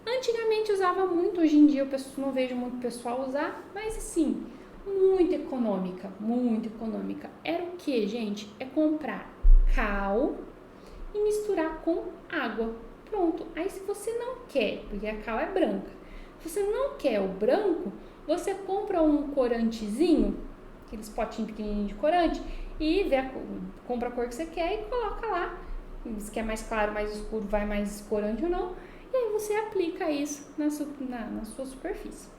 Antigamente usava muito, hoje em dia eu não vejo muito pessoal usar, mas assim, muito econômica, muito econômica. Era o que, gente? É comprar cal e misturar com água. Pronto. Aí se você não quer, porque a cal é branca, se você não quer o branco, você compra um corantezinho, aqueles potinhos pequenininhos de corante, e compra a cor que você quer e coloca lá. Se quer mais claro, mais escuro, vai mais corante ou não. E aí você aplica isso na sua superfície.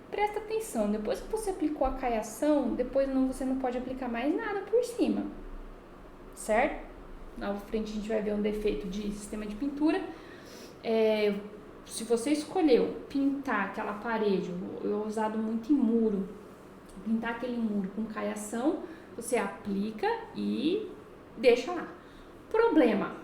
Presta atenção, depois que você aplicou a caiação, você não pode aplicar mais nada por cima, certo? Na frente a gente vai ver um defeito de sistema de pintura. Se você escolheu pintar aquela parede, eu usado muito em muro, pintar aquele muro com caiação, você aplica e deixa lá. Problema,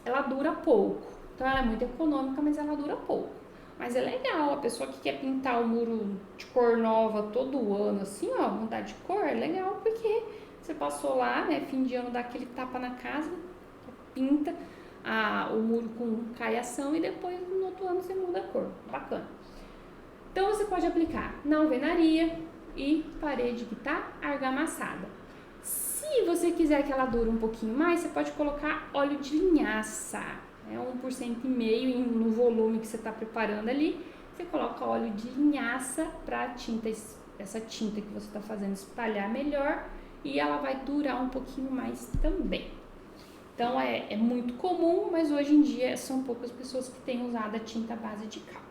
ela dura pouco. Então ela é muito econômica, mas ela dura pouco. Mas é legal, a pessoa que quer pintar o muro de cor nova todo ano, assim, ó, mudar de cor, é legal porque você passou lá, né, fim de ano, dá aquele tapa na casa, pinta o muro com caiação e depois no outro ano você muda a cor. Bacana. Então você pode aplicar na alvenaria e parede que tá argamassada. Se você quiser que ela dure um pouquinho mais, você pode colocar óleo de linhaça. 1,5% no volume que você está preparando ali. Você coloca óleo de linhaça para essa tinta que você está fazendo espalhar melhor e ela vai durar um pouquinho mais também. Então é muito comum, mas hoje em dia são poucas pessoas que têm usado a tinta à base de cal.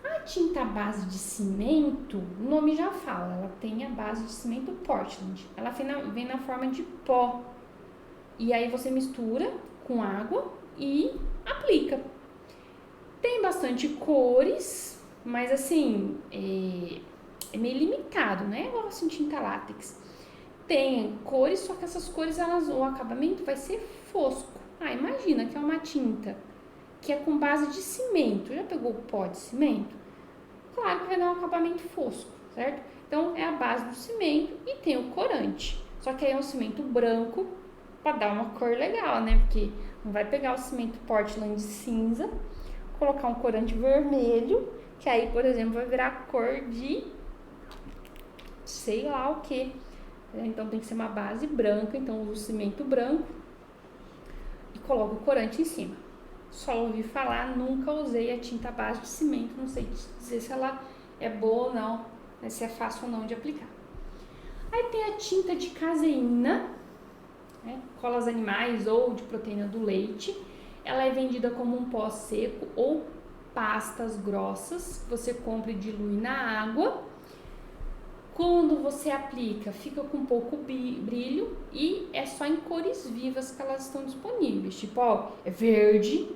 A tinta à base de cimento, o nome já fala, ela tem a base de cimento Portland. Ela vem na forma de pó. E aí você mistura com água e aplica. Tem bastante cores, mas assim, é meio limitado, né? Igual assim, tinta látex. Tem cores, só que essas cores, o acabamento vai ser fosco. Imagina que é uma tinta que é com base de cimento. Já pegou o pó de cimento? Claro que vai dar um acabamento fosco, certo? Então, é a base do cimento e tem o corante. Só que aí é um cimento branco para dar uma cor legal, né? Porque não vai pegar o cimento Portland cinza, colocar um corante vermelho, que aí, por exemplo, vai virar cor de sei lá o que. Então, tem que ser uma base branca, então uso o cimento branco e coloco o corante em cima. Só ouvi falar, nunca usei a tinta base de cimento, não sei dizer se ela é boa ou não, né, se é fácil ou não de aplicar. Aí tem a tinta de caseína, né, colas animais ou de proteína do leite. Ela é vendida como um pó seco ou pastas grossas, você compra e dilui na água. Quando você aplica, fica com pouco brilho e é só em cores vivas que elas estão disponíveis. Tipo, ó, é verde,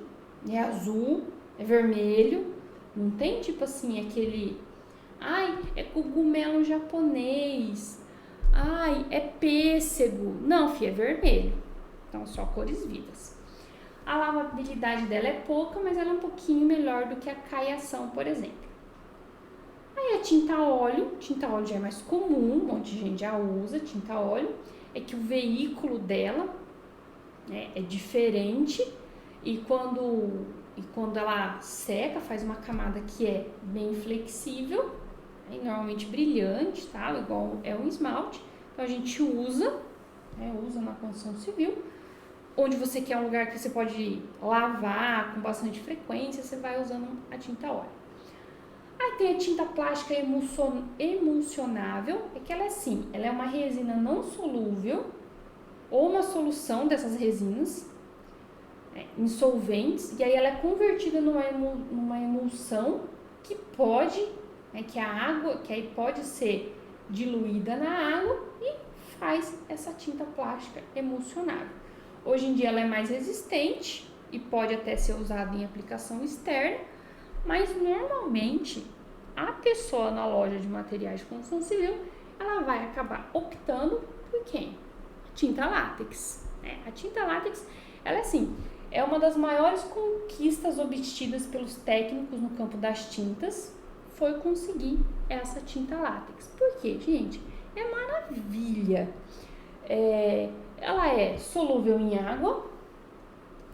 é azul, é vermelho. Não tem tipo assim aquele, ai, é cogumelo japonês, ai, é pêssego. Não, filha, é vermelho. Então, só cores vivas. A lavabilidade dela é pouca, mas ela é um pouquinho melhor do que a caiação, por exemplo. Aí a tinta óleo já é mais comum, um monte de gente já usa tinta óleo. É que o veículo dela, né, é diferente e quando ela seca, faz uma camada que é bem flexível, né, normalmente brilhante, tá? Igual é um esmalte. Então a gente usa, né, usa na construção civil. Onde você quer um lugar que você pode lavar com bastante frequência, você vai usando a tinta óleo. Aí tem a tinta plástica emulsionável, é que ela é assim, ela é uma resina não solúvel ou uma solução dessas resinas, né, insolventes, e aí ela é convertida numa emulsão que pode, né, que a água, que aí pode ser diluída na água e faz essa tinta plástica emulsionável. Hoje em dia ela é mais resistente e pode até ser usada em aplicação externa, mas normalmente a pessoa na loja de materiais de construção civil, ela vai acabar optando por quem? Tinta látex, né? A tinta látex, ela assim, é uma das maiores conquistas obtidas pelos técnicos no campo das tintas, foi conseguir essa tinta látex. Por quê, gente? É maravilha. Ela é solúvel em água,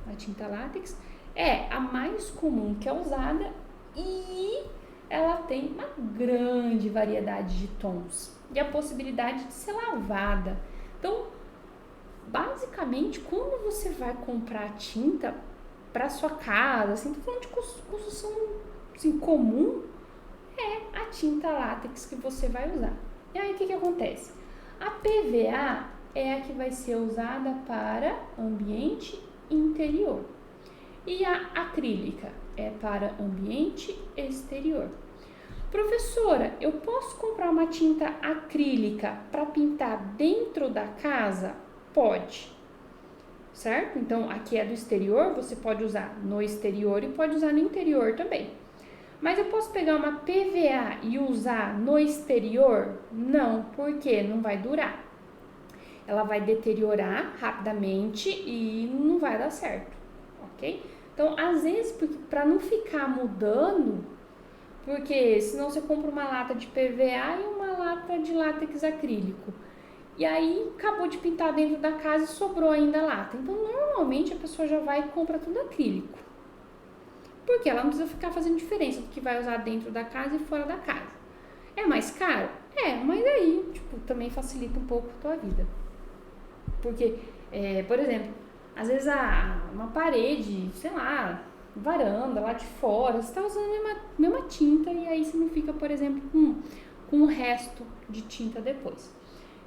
a tinta látex, é a mais comum que é usada e ela tem uma grande variedade de tons e a possibilidade de ser lavada. Então, basicamente, quando você vai comprar tinta para sua casa, assim, tô falando de construção assim, comum, é a tinta látex que você vai usar. E aí, o que acontece? A PVA é a que vai ser usada para ambiente interior. E a acrílica é para ambiente exterior. Professora, eu posso comprar uma tinta acrílica para pintar dentro da casa? Pode. Certo? Então, aqui é do exterior, você pode usar no exterior e pode usar no interior também. Mas eu posso pegar uma PVA e usar no exterior? Não, porque não vai durar. Ela vai deteriorar rapidamente e não vai dar certo, ok? Então, às vezes, para não ficar mudando, porque senão você compra uma lata de PVA e uma lata de látex acrílico. E aí, acabou de pintar dentro da casa e sobrou ainda a lata. Então, normalmente, a pessoa já vai e compra tudo acrílico. Porque ela não precisa ficar fazendo diferença do que vai usar dentro da casa e fora da casa. É mais caro? É, mas aí, tipo, também facilita um pouco a tua vida. Porque, por exemplo, às vezes uma parede, sei lá, varanda lá de fora, você está usando a mesma tinta e aí você não fica, por exemplo, com o resto de tinta depois.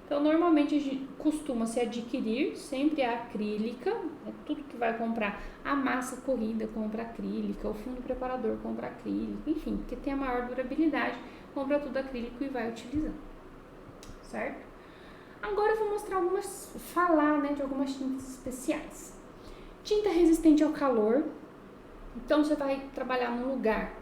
Então, normalmente costuma-se adquirir sempre a acrílica, né? Tudo que vai comprar, a massa corrida compra acrílica, o fundo preparador compra acrílico, enfim, porque tem a maior durabilidade, compra tudo acrílico e vai utilizando, certo? Agora eu vou mostrar falar, né, de algumas tintas especiais. Tinta resistente ao calor. Então, você vai trabalhar num lugar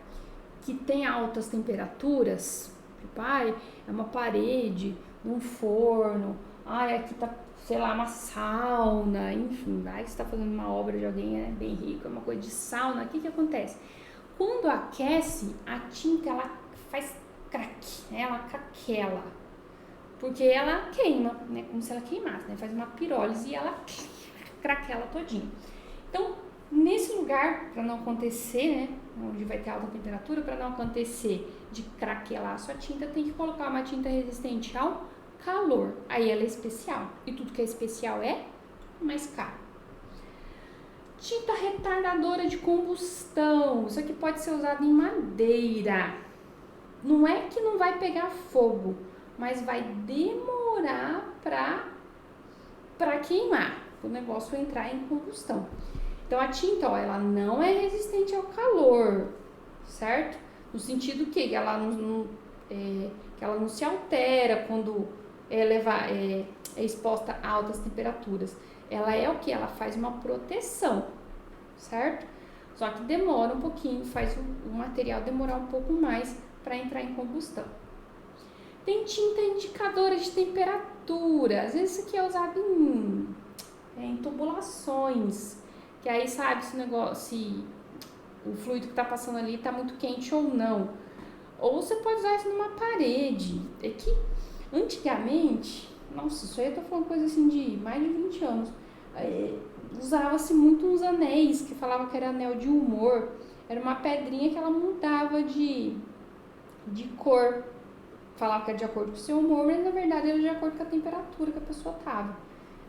que tem altas temperaturas, tipo, é uma parede, um forno, aqui tá, sei lá, uma sauna, enfim, aí você tá fazendo uma obra de alguém, né, bem rico, é uma coisa de sauna. O que acontece? Quando aquece, a tinta, ela faz craque, né, ela craquela. Porque ela queima, né? Como se ela queimasse, né? Faz uma pirólise e ela craquela todinho. Então, nesse lugar, para não acontecer, né? Onde vai ter alta temperatura, para não acontecer de craquelar a sua tinta, tem que colocar uma tinta resistente ao calor. Aí ela é especial. E tudo que é especial é mais caro. Tinta retardadora de combustão. Isso aqui pode ser usado em madeira. Não é que não vai pegar fogo, mas vai demorar para queimar, o negócio entrar em combustão. Então a tinta, ó, ela não é resistente ao calor, certo? No sentido que ela não se altera quando é exposta a altas temperaturas. Ela é o que? Ela faz uma proteção, certo? Só que demora um pouquinho, faz o material demorar um pouco mais para entrar em combustão. Tem tinta indicadora de temperatura. Às vezes isso aqui é usado em tubulações, que aí sabe se o fluido que está passando ali está muito quente ou não. Ou você pode usar isso numa parede. É que antigamente, nossa, isso aí eu tô falando coisa assim de mais de 20 anos, usava-se muito uns anéis, que falava que era anel de humor. Era uma pedrinha que ela mudava de cor. Falava que era de acordo com o seu humor, mas na verdade era de acordo com a temperatura que a pessoa tava.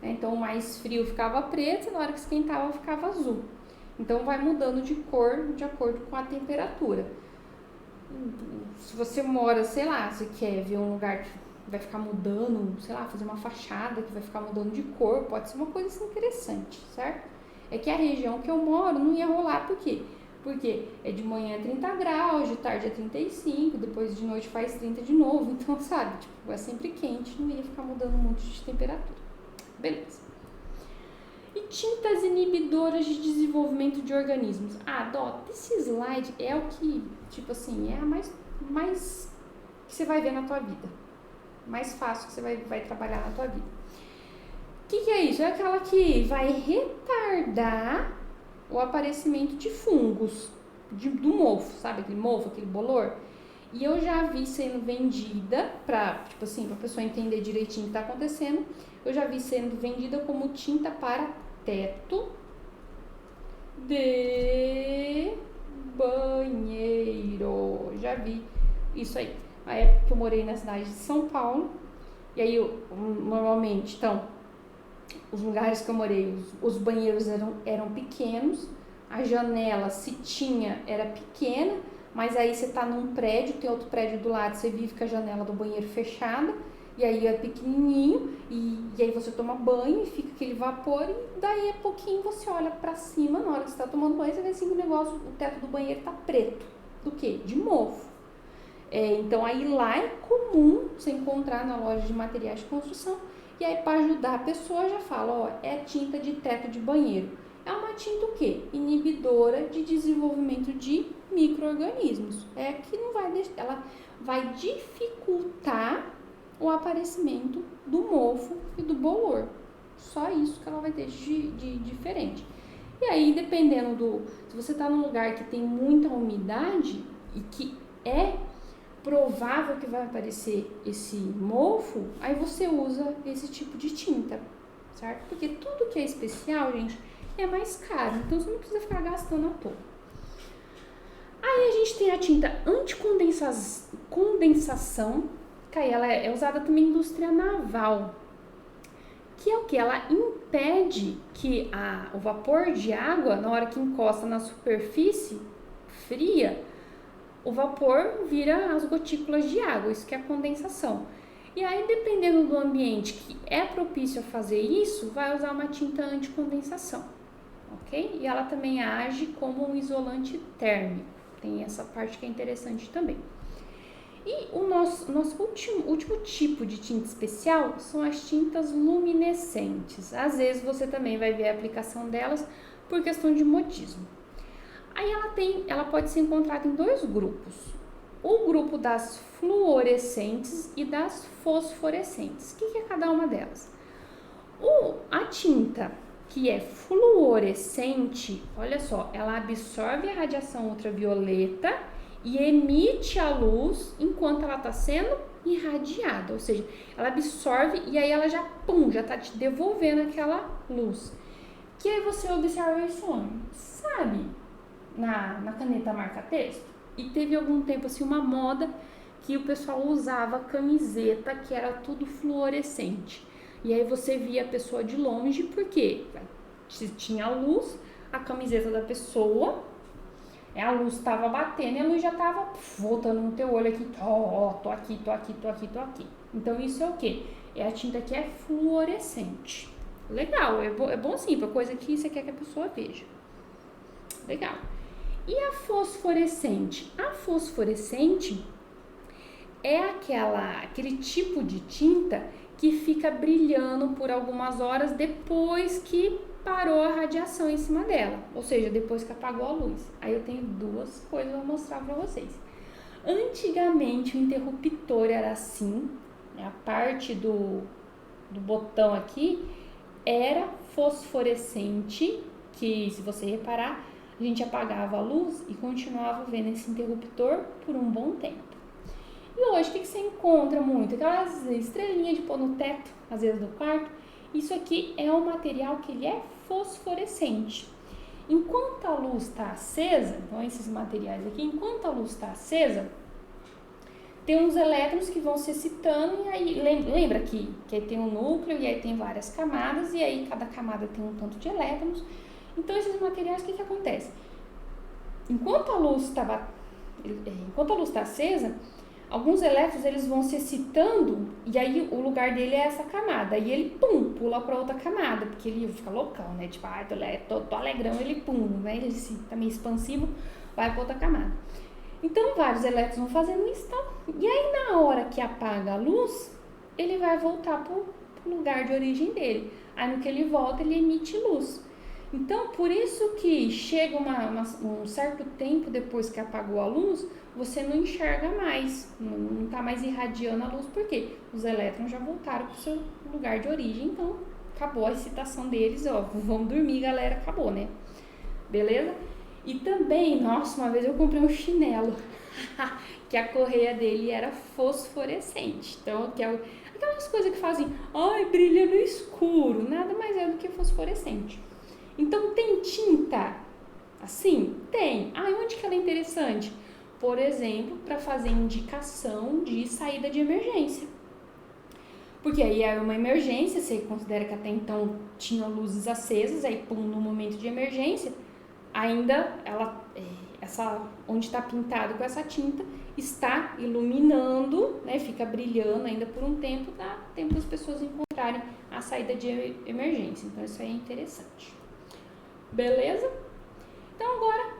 Então, o mais frio ficava preto e na hora que esquentava ficava azul. Então, vai mudando de cor de acordo com a temperatura. Se você mora, sei lá, você quer ver um lugar que vai ficar mudando, sei lá, fazer uma fachada que vai ficar mudando de cor, pode ser uma coisa assim interessante, certo? É que a região que eu moro não ia rolar, por quê? Porque é de manhã 30 graus, de tarde é 35, depois de noite faz 30 de novo. Então, sabe, tipo, é sempre quente, não ia ficar mudando muito de temperatura. Beleza. E tintas inibidoras de desenvolvimento de organismos. Dó, esse slide é o que, tipo assim, é a mais que você vai ver na tua vida. Mais fácil que você vai trabalhar na tua vida. O que é isso? É aquela que vai retardar o aparecimento de fungos, do mofo, sabe? Aquele mofo, aquele bolor. E eu já vi sendo vendida, tipo assim, pra pessoa entender direitinho o que tá acontecendo, eu já vi sendo vendida como tinta para teto de banheiro. Já vi isso aí. Na época que eu morei na cidade de São Paulo, e aí normalmente, então, os lugares que eu morei, os banheiros eram pequenos, a janela, se tinha, era pequena, mas aí você tá num prédio, tem outro prédio do lado, você vive com a janela do banheiro fechada, e aí é pequenininho, e aí você toma banho e fica aquele vapor, e daí a pouquinho você olha pra cima, na hora que você tá tomando banho, você vê assim que o teto do banheiro tá preto. Do quê? De mofo. Então aí lá é comum você encontrar na loja de materiais de construção, e aí para ajudar a pessoa já fala, ó, é tinta de teto de banheiro. É uma tinta o quê? Inibidora de desenvolvimento de micro-organismos. É que não vai deixar, ela vai dificultar o aparecimento do mofo e do bolor. Só isso que ela vai ter de diferente. E aí, dependendo se você está num lugar que tem muita umidade e que é provável que vai aparecer esse mofo, aí você usa esse tipo de tinta, certo? Porque tudo que é especial, gente, é mais caro, então você não precisa ficar gastando à toa. Aí a gente tem a tinta anticondensação, que aí ela é usada também em indústria naval, que é o que? Ela impede que o vapor de água, na hora que encosta na superfície fria, o vapor vira as gotículas de água, isso que é a condensação. E aí, dependendo do ambiente que é propício a fazer isso, vai usar uma tinta anticondensação, ok? E ela também age como um isolante térmico, tem essa parte que é interessante também. E o nosso último tipo de tinta especial são as tintas luminescentes. Às vezes você também vai ver a aplicação delas por questão de modismo. Aí ela pode ser encontrada em dois grupos. O grupo das fluorescentes e das fosforescentes. O que é cada uma delas? A tinta que é fluorescente, olha só, ela absorve a radiação ultravioleta e emite a luz enquanto ela está sendo irradiada, ou seja, ela absorve e aí ela já está te devolvendo aquela luz. Que aí você observa isso onde? Sabe, na caneta marca-texto? E teve algum tempo assim uma moda que o pessoal usava camiseta que era tudo fluorescente. E aí você via a pessoa de longe, porque se tinha luz, a camiseta da pessoa, a luz estava batendo e a luz já estava voltando no teu olho aqui, tô aqui. Então, isso é o quê? É a tinta que é fluorescente. Legal, é bom sim, para coisa que você quer que a pessoa veja. Legal. E a fosforescente? A fosforescente é aquele tipo de tinta que fica brilhando por algumas horas depois que parou a radiação em cima dela, ou seja, depois que apagou a luz. Aí eu tenho duas coisas para mostrar para vocês. Antigamente o interruptor era assim, a parte do botão aqui era fosforescente, que se você reparar, a gente apagava a luz e continuava vendo esse interruptor por um bom tempo. E hoje, o que você encontra muito? Aquelas estrelinhas de pôr no teto, às vezes no quarto. Isso aqui é um material que ele é fosforescente. Enquanto a luz está acesa, então esses materiais aqui, enquanto a luz está acesa, tem uns elétrons que vão se excitando e aí, lembra que tem um núcleo e aí tem várias camadas e aí cada camada tem um tanto de elétrons. Então esses materiais, o que acontece? Enquanto a luz está acesa, alguns elétrons eles vão se excitando e aí o lugar dele é essa camada. E ele, pula para outra camada, porque ele fica loucão, né? Tipo, tô alegrão, ele né? Ele tá meio expansivo, vai para outra camada. Então, vários elétrons vão fazendo isso, tá? E aí, na hora que apaga a luz, ele vai voltar pro lugar de origem dele. Aí, no que ele volta, ele emite luz. Então, por isso que chega um certo tempo depois que apagou a luz, você não enxerga mais, não está mais irradiando a luz, porque os elétrons já voltaram para o seu lugar de origem, então acabou a excitação deles, ó, vamos dormir, galera, acabou, né? Beleza? E também, nossa, uma vez eu comprei um chinelo, que a correia dele era fosforescente, então, que é aquelas coisas que fazem, brilha no escuro, nada mais é do que fosforescente. Então, tem tinta assim? Tem. Onde que ela é interessante? Por exemplo, para fazer indicação de saída de emergência. Porque aí é uma emergência, você considera que até então tinha luzes acesas, aí no momento de emergência, ainda onde está pintado com essa tinta, está iluminando, né, fica brilhando ainda por um tempo, dá tempo das pessoas encontrarem a saída de emergência. Então, isso aí é interessante. Beleza? Então, agora,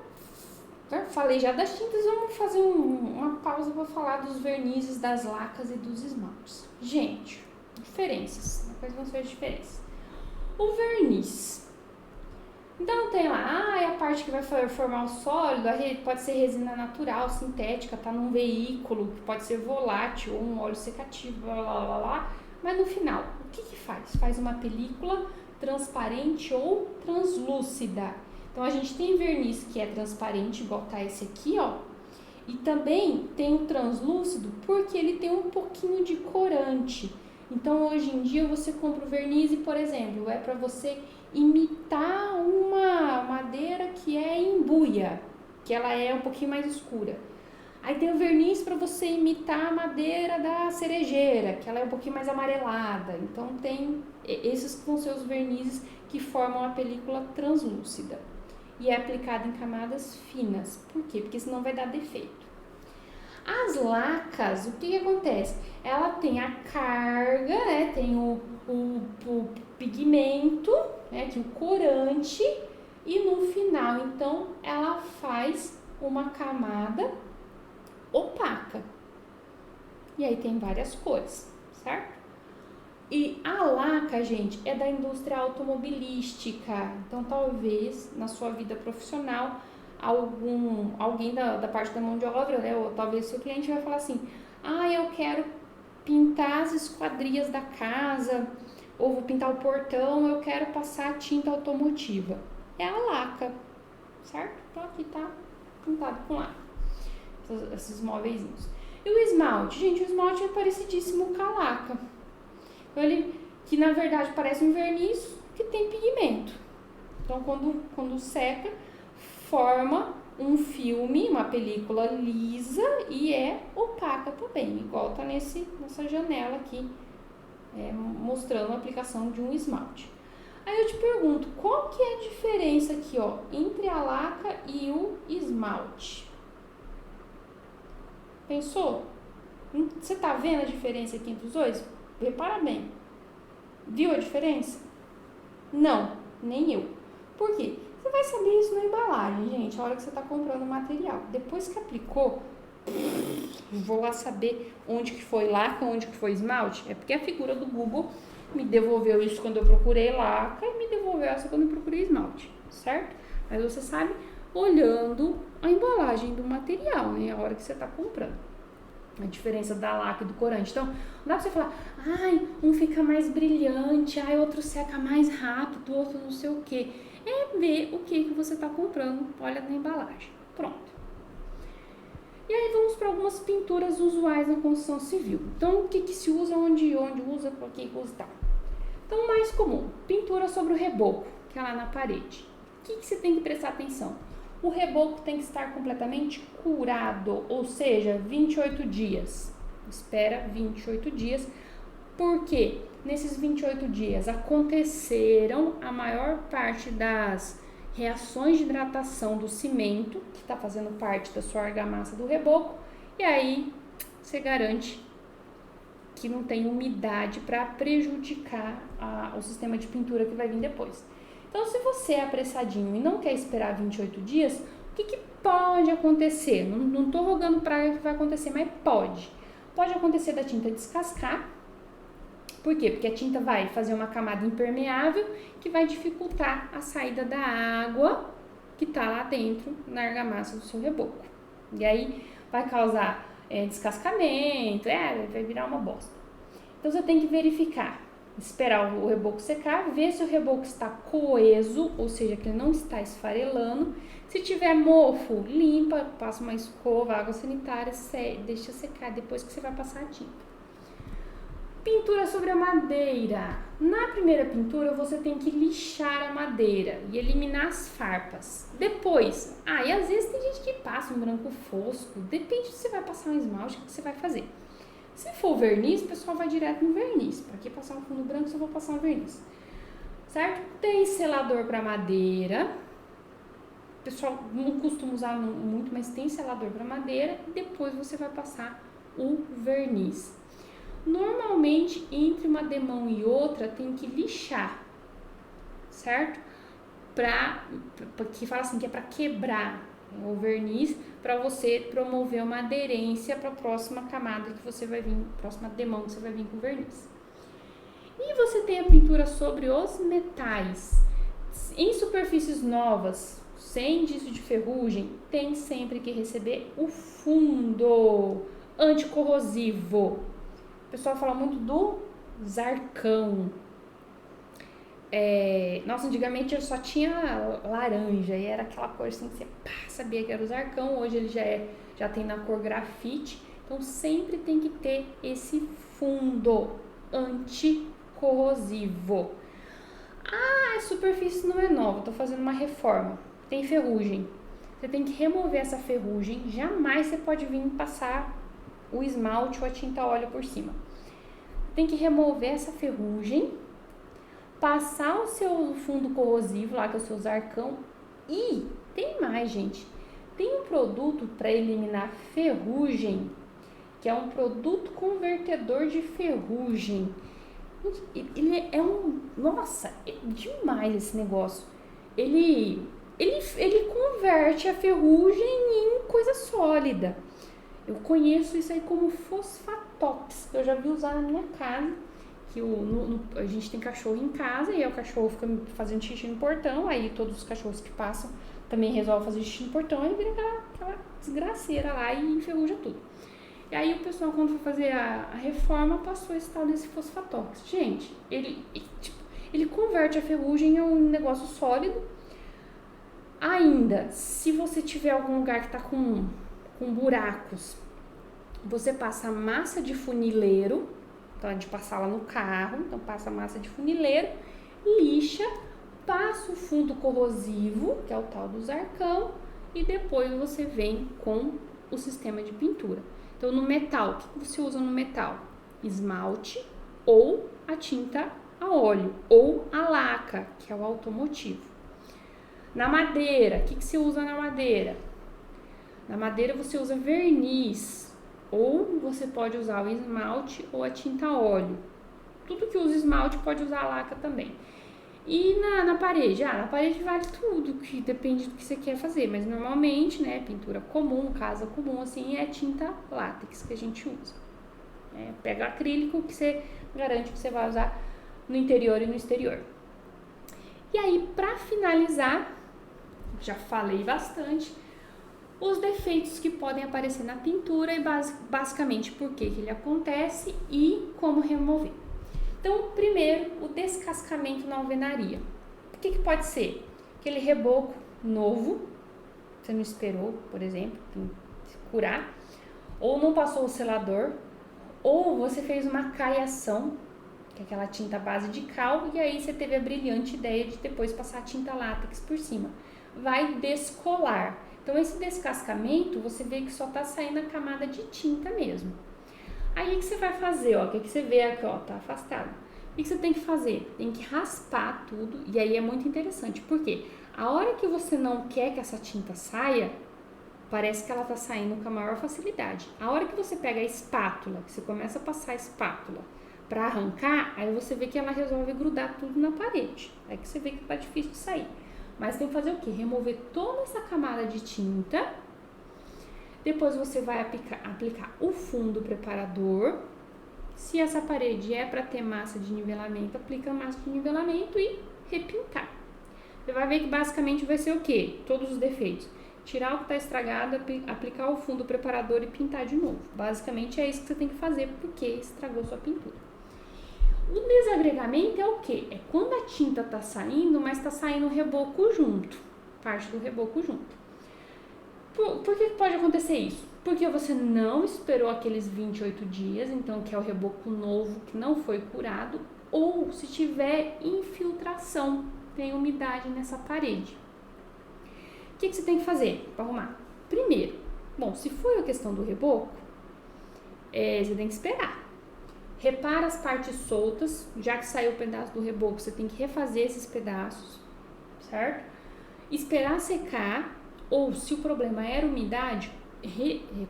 falei já das tintas, vamos fazer uma pausa para falar dos vernizes, das lacas e dos esmaltes. Gente, diferenças. Quais vão ser as diferenças? O verniz. Então, tem lá, é a parte que vai formar o sólido, pode ser resina natural, sintética, tá num veículo, que pode ser volátil ou um óleo secativo, blá, blá, blá, blá. Mas no final, o que faz? Faz uma película transparente ou translúcida. Então, a gente tem verniz que é transparente, igual tá esse aqui, ó. E também tem o translúcido, porque ele tem um pouquinho de corante. Então, hoje em dia, você compra o verniz e, por exemplo, é para você imitar uma madeira que é embuia, que ela é um pouquinho mais escura. Aí tem o verniz para você imitar a madeira da cerejeira, que ela é um pouquinho mais amarelada. Então, tem esses vão ser os vernizes que formam a película translúcida. E é aplicada em camadas finas. Por quê? Porque senão vai dar defeito. As lacas, o que acontece? Ela tem a carga, né? Tem o pigmento, né? Que é o corante, e no final, então, ela faz uma camada opaca. E aí tem várias cores, certo? E a laca, gente, é da indústria automobilística. Então, talvez, na sua vida profissional, alguém da parte da mão de obra, né? Ou talvez seu cliente vai falar assim, eu quero pintar as esquadrias da casa, ou vou pintar o portão, eu quero passar tinta automotiva. É a laca, certo? Então, aqui tá pintado com laca, esses móveizinhos. E o esmalte? Gente, o esmalte é parecidíssimo com a laca. Ele, que na verdade parece um verniz que tem pigmento. Então, quando seca, forma um filme, uma película lisa e é opaca também, igual tá nessa janela aqui, mostrando a aplicação de um esmalte. Aí eu te pergunto, qual que é a diferença aqui, ó, entre a laca e o esmalte? Pensou? Você tá vendo a diferença aqui entre os dois? Repara bem. Viu a diferença? Não, nem eu. Por quê? Você vai saber isso na embalagem, gente, a hora que você está comprando o material. Depois que aplicou, vou lá saber onde que foi laca, onde que foi esmalte. É porque a figura do Google me devolveu isso quando eu procurei laca e me devolveu essa quando eu procurei esmalte, certo? Mas você sabe olhando a embalagem do material, né? A hora que você está comprando. A diferença da laca e do corante. Então, não dá pra você falar, ai, um fica mais brilhante, ai, outro seca mais rápido, outro não sei o quê. É ver o que você está comprando, olha na embalagem. Pronto. E aí vamos para algumas pinturas usuais na construção civil. Então, o que se usa, onde usa, por que usa e tal. Então, o mais comum, pintura sobre o reboco, que é lá na parede. O que você tem que prestar atenção? O reboco tem que estar completamente curado, ou seja, 28 dias. Espera 28 dias, porque nesses 28 dias aconteceram a maior parte das reações de hidratação do cimento, que está fazendo parte da sua argamassa do reboco, e aí você garante que não tem umidade para prejudicar o sistema de pintura que vai vir depois. Então, se você é apressadinho e não quer esperar 28 dias, o que pode acontecer? Não estou rogando praga que vai acontecer, mas pode. Pode acontecer da tinta descascar. Por quê? Porque a tinta vai fazer uma camada impermeável que vai dificultar a saída da água que está lá dentro na argamassa do seu reboco. E aí vai causar descascamento, vai virar uma bosta. Então, você tem que verificar. Esperar o reboco secar, ver se o reboco está coeso, ou seja, que ele não está esfarelando. Se tiver mofo, limpa, passa uma escova, água sanitária, deixa secar depois que você vai passar a tinta. Pintura sobre a madeira. Na primeira pintura, você tem que lixar a madeira e eliminar as farpas. Depois, e às vezes tem gente que passa um branco fosco, depende se você vai passar um esmalte, o que você vai fazer. Se for verniz, o pessoal vai direto no verniz. Para que passar um fundo branco, só vou passar um verniz. Certo? Tem selador para madeira. O pessoal não costuma usar muito, mas tem selador para madeira. E depois você vai passar o verniz. Normalmente, entre uma demão e outra, tem que lixar. Certo? Que fala assim, que é para quebrar o verniz, para você promover uma aderência para a próxima camada que você vai vir, próxima demão que você vai vir com verniz. E você tem a pintura sobre os metais. Em superfícies novas, sem indício de ferrugem, tem sempre que receber o fundo anticorrosivo. O pessoal fala muito do Zarcão. Nossa, antigamente eu só tinha laranja e era aquela cor assim que você sabia que era o Zarcão. Hoje ele já tem na cor grafite, então sempre tem que ter esse fundo anticorrosivo. A superfície não é nova, estou fazendo uma reforma, tem ferrugem. Você tem que remover essa ferrugem, jamais você pode vir passar o esmalte ou a tinta óleo por cima. Tem que remover essa ferrugem, passar o seu fundo corrosivo lá, que é o seu Zarcão. E tem mais, gente. Tem um produto para eliminar ferrugem, que é um produto convertedor de ferrugem. Ele é nossa, é demais esse negócio. Ele converte a ferrugem em coisa sólida. Eu conheço isso aí como Fosfatox. Eu já vi usar na minha casa. Que a gente tem cachorro em casa e aí o cachorro fica fazendo xixi no portão, aí todos os cachorros que passam também resolvem fazer xixi no portão e vira aquela desgraceira lá e enferruja tudo. E aí o pessoal, quando foi fazer a reforma, passou esse tal desse Fosfatox. Gente, ele converte a ferrugem em um negócio sólido. Ainda, se você tiver algum lugar que tá com buracos, você passa massa de funileiro. Então, de passar lá no carro, então passa a massa de funileiro, lixa, passa o fundo corrosivo, que é o tal do Zarcão, e depois você vem com o sistema de pintura. Então, no metal, o que você usa no metal? Esmalte ou a tinta a óleo, ou a laca, que é o automotivo. Na madeira, o que você usa na madeira? Na madeira você usa verniz, ou você pode usar o esmalte ou a tinta óleo. Tudo que usa esmalte pode usar a laca também. E na parede? Na parede vale tudo, que depende do que você quer fazer, mas normalmente, né, pintura comum, casa comum, assim, é tinta látex que a gente usa. Pega acrílico que você garante que você vai usar no interior e no exterior. E aí, pra finalizar, já falei bastante, os defeitos que podem aparecer na pintura e basicamente por que ele acontece e como remover. Então, primeiro, o descascamento na alvenaria. O que pode ser? Aquele reboco novo, você não esperou, por exemplo, curar, ou não passou o selador, ou você fez uma caiação, que é aquela tinta base de cal, e aí você teve a brilhante ideia de depois passar a tinta látex por cima. Vai descolar. Então, esse descascamento, você vê que só tá saindo a camada de tinta mesmo. Aí, o que você vai fazer, ó? O que você vê aqui, ó? Tá afastado. O que você tem que fazer? Tem que raspar tudo, e aí é muito interessante, porque a hora que você não quer que essa tinta saia, parece que ela tá saindo com a maior facilidade. A hora que você pega a espátula, que você começa a passar a espátula para arrancar, aí você vê que ela resolve grudar tudo na parede. Aí que você vê que tá difícil de sair. Mas tem que fazer o quê? Remover toda essa camada de tinta. Depois você vai aplicar o fundo preparador. Se essa parede é para ter massa de nivelamento, aplica massa de nivelamento e repintar. Você vai ver que basicamente vai ser o quê? Todos os defeitos. Tirar o que está estragado, aplicar o fundo preparador e pintar de novo. Basicamente é isso que você tem que fazer porque estragou sua pintura. O desagregamento é o quê? É quando a tinta está saindo, mas está saindo o reboco junto. Parte do reboco junto. Por que pode acontecer isso? Porque você não esperou aqueles 28 dias, então que é o reboco novo que não foi curado, ou se tiver infiltração, tem umidade nessa parede. O que você tem que fazer para arrumar? Primeiro, se foi a questão do reboco, você tem que esperar. Repara as partes soltas, já que saiu o pedaço do reboco, você tem que refazer esses pedaços, certo? Esperar secar, ou se o problema era umidade,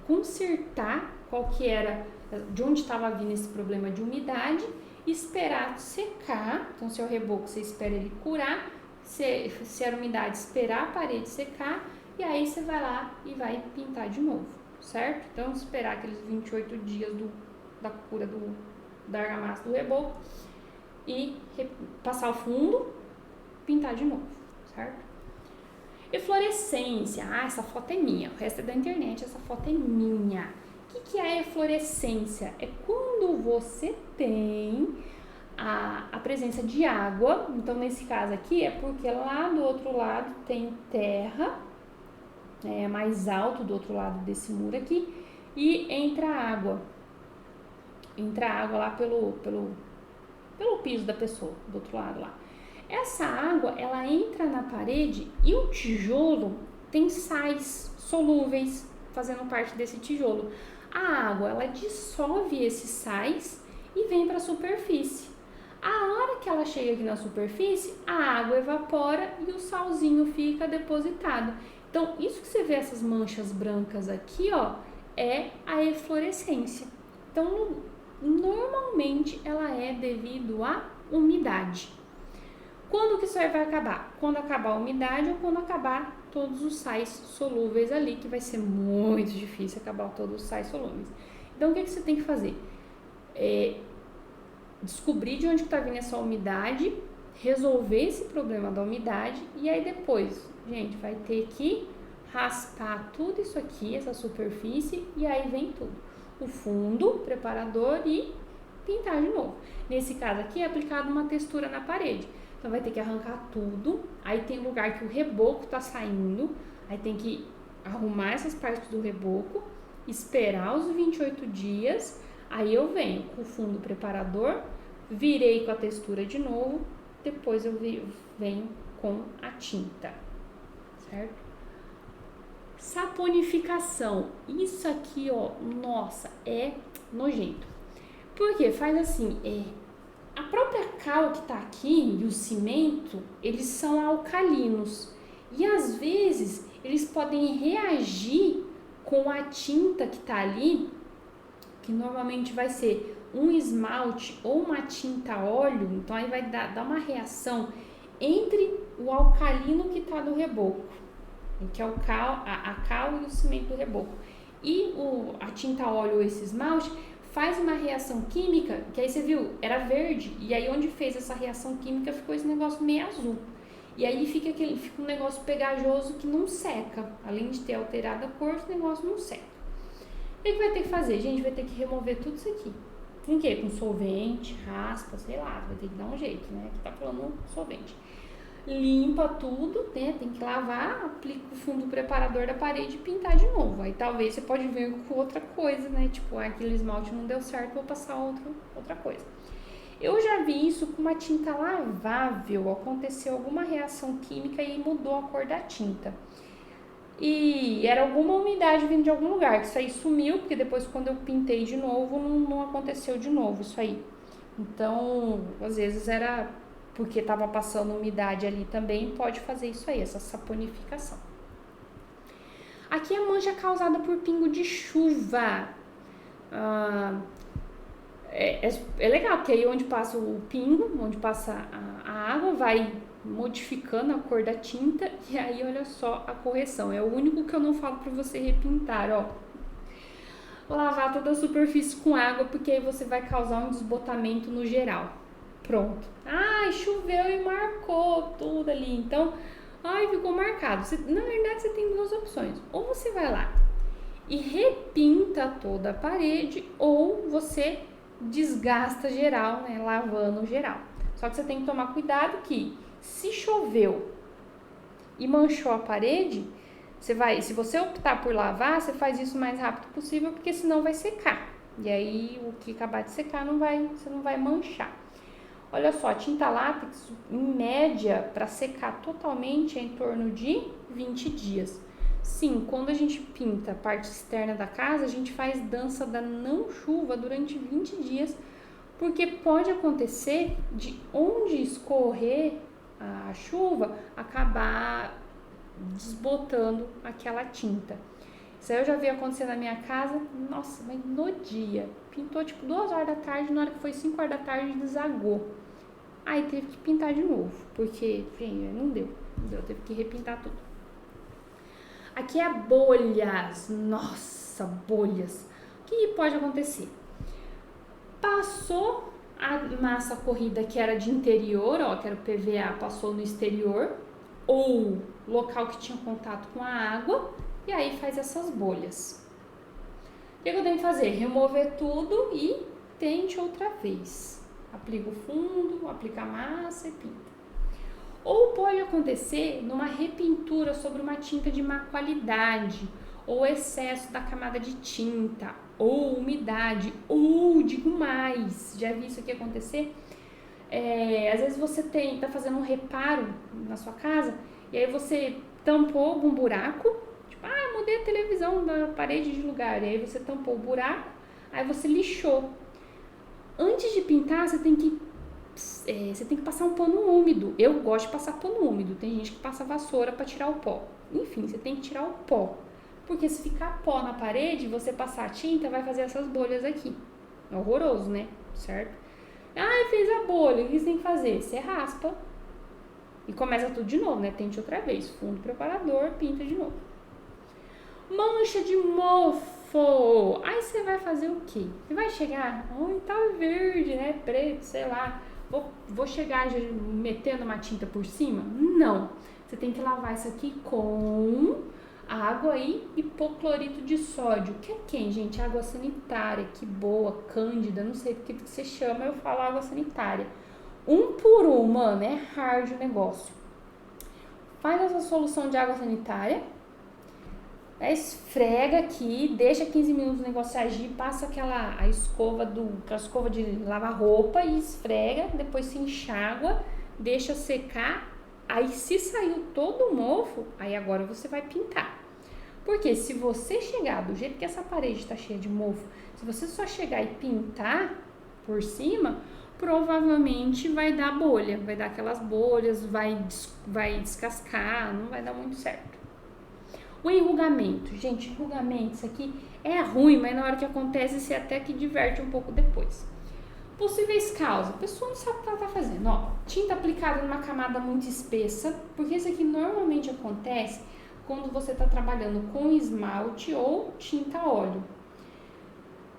consertar qual que era, de onde estava vindo esse problema de umidade, esperar secar. Então, se é o reboco, você espera ele curar, se era umidade, esperar a parede secar, e aí você vai lá e vai pintar de novo, certo? Então, esperar aqueles 28 dias da cura da argamassa do reboco e passar o fundo, pintar de novo, certo? Eflorescência. Essa foto é minha, o resto é da internet, essa foto é minha. O que é eflorescência? É quando você tem a presença de água. Então, nesse caso aqui, é porque lá do outro lado tem terra, mais alto do outro lado desse muro aqui, e entra água lá pelo piso da pessoa, do outro lado lá. Essa água, ela entra na parede e o tijolo tem sais solúveis fazendo parte desse tijolo. A água, ela dissolve esses sais e vem para a superfície. A hora que ela chega aqui na superfície, a água evapora e o salzinho fica depositado. Então, isso que você vê, essas manchas brancas aqui, ó, é a eflorescência. Então, normalmente, ela é devido à umidade. Quando que isso aí vai acabar? Quando acabar a umidade ou quando acabar todos os sais solúveis ali, que vai ser muito difícil acabar todos os sais solúveis. Então, o que você tem que fazer? Descobrir de onde está vindo essa umidade, resolver esse problema da umidade e aí depois, gente, vai ter que raspar tudo isso aqui, essa superfície, e aí vem tudo. O fundo, preparador e pintar de novo. Nesse caso aqui é aplicado uma textura na parede. Então vai ter que arrancar tudo, aí tem lugar que o reboco tá saindo, aí tem que arrumar essas partes do reboco, esperar os 28 dias, aí eu venho com o fundo preparador, virei com a textura de novo, depois eu venho com a tinta, certo? Saponificação, isso aqui, ó, nossa, é nojento. Porque faz assim, a própria cal que tá aqui e o cimento, eles são alcalinos. E às vezes eles podem reagir com a tinta que tá ali que normalmente vai ser um esmalte ou uma tinta óleo, então aí vai dar uma reação entre o alcalino que está do reboco, que é a cal e o cimento do reboco, e a tinta óleo ou esse esmalte faz uma reação química, que aí você viu, era verde, e aí onde fez essa reação química ficou esse negócio meio azul. E aí fica um negócio pegajoso que não seca. Além de ter alterado a cor, o negócio não seca. O que vai ter que fazer? Gente, vai ter que remover tudo isso aqui. Com o quê? Com solvente, raspa, sei lá, vai ter que dar um jeito, né? Aqui tá falando solvente. Limpa tudo, né? Tem que lavar, aplica o fundo preparador da parede e pintar de novo. Aí talvez você pode vir com outra coisa, né? Tipo, aquele esmalte não deu certo, vou passar outra coisa. Eu já vi isso com uma tinta lavável, aconteceu alguma reação química e mudou a cor da tinta. E era alguma umidade vindo de algum lugar, que isso aí sumiu, porque depois quando eu pintei de novo, não aconteceu de novo isso aí. Então, às vezes era porque estava passando umidade ali também, pode fazer isso aí, essa saponificação. Aqui é a mancha causada por pingo de chuva. É legal, porque aí onde passa o pingo, onde passa a água, vai modificando a cor da tinta e aí olha só a correção. É o único que eu não falo para você repintar, ó. Lavar toda a superfície com água, porque aí você vai causar um desbotamento no geral. Pronto. Ai, choveu e marcou tudo ali. Então, ficou marcado. Na verdade, você tem duas opções. Ou você vai lá e repinta toda a parede, ou você desgasta geral, né? Lavando geral. Só que você tem que tomar cuidado que se choveu e manchou a parede, se você optar por lavar, você faz isso o mais rápido possível, porque senão vai secar. E aí o que acabar de secar você não vai manchar. Olha só, a tinta látex, em média, para secar totalmente é em torno de 20 dias. Sim, quando a gente pinta a parte externa da casa, a gente faz dança da não chuva durante 20 dias, porque pode acontecer de onde escorrer a chuva acabar desbotando aquela tinta. Isso aí eu já vi acontecer na minha casa, nossa, mas no dia, pintou tipo 2 horas da tarde, na hora que foi 5 horas da tarde desagou. Aí teve que pintar de novo, porque não deu, teve que repintar tudo. Aqui é bolhas, nossa, bolhas. O que pode acontecer? Passou a massa corrida que era de interior, que era o PVA, passou no exterior, ou local que tinha contato com a água, e aí faz essas bolhas. O que eu tenho que fazer? Remover tudo e tente outra vez. Aplica o fundo, aplica a massa e pinta. Ou pode acontecer numa repintura sobre uma tinta de má qualidade, ou excesso da camada de tinta, ou umidade, ou digo mais, já vi isso aqui acontecer? Às vezes você tá fazendo um reparo na sua casa, e aí você tampou algum buraco, tipo, mudei a televisão da parede de lugar, e aí você tampou o buraco, aí você lixou. Antes de pintar, você tem que passar um pano úmido. Eu gosto de passar pano úmido. Tem gente que passa vassoura para tirar o pó. Enfim, você tem que tirar o pó. Porque se ficar pó na parede, você passar a tinta, vai fazer essas bolhas aqui. É horroroso, né? Certo? Fez a bolha. O que você tem que fazer? Você raspa e começa tudo de novo, né? Tente outra vez. Fundo preparador, pinta de novo. Mancha de mofo. Aí você vai fazer o quê? Você vai chegar, tá verde, né? Preto, sei lá. Vou chegar já metendo uma tinta por cima? Não. Você tem que lavar isso aqui com água e hipoclorito de sódio. Que é quem, gente? Água sanitária. Que boa, cândida, não sei o que você chama, eu falo água sanitária. 1 por 1, mano, é hard o negócio. Faz essa solução de água sanitária. Esfrega aqui, deixa 15 minutos o negócio agir, passa aquela escova de lavar roupa e esfrega, depois se enxágua, deixa secar, aí se saiu todo o mofo, aí agora você vai pintar. Porque se você chegar, do jeito que essa parede está cheia de mofo, se você só chegar e pintar por cima, provavelmente vai dar bolha, vai dar aquelas bolhas, vai descascar, não vai dar muito certo. O enrugamento. Gente, enrugamento, isso aqui é ruim, mas na hora que acontece, você até que diverte um pouco depois. Possíveis causas. A pessoa não sabe o que ela tá fazendo. Ó, tinta aplicada numa camada muito espessa, porque isso aqui normalmente acontece quando você está trabalhando com esmalte ou tinta óleo.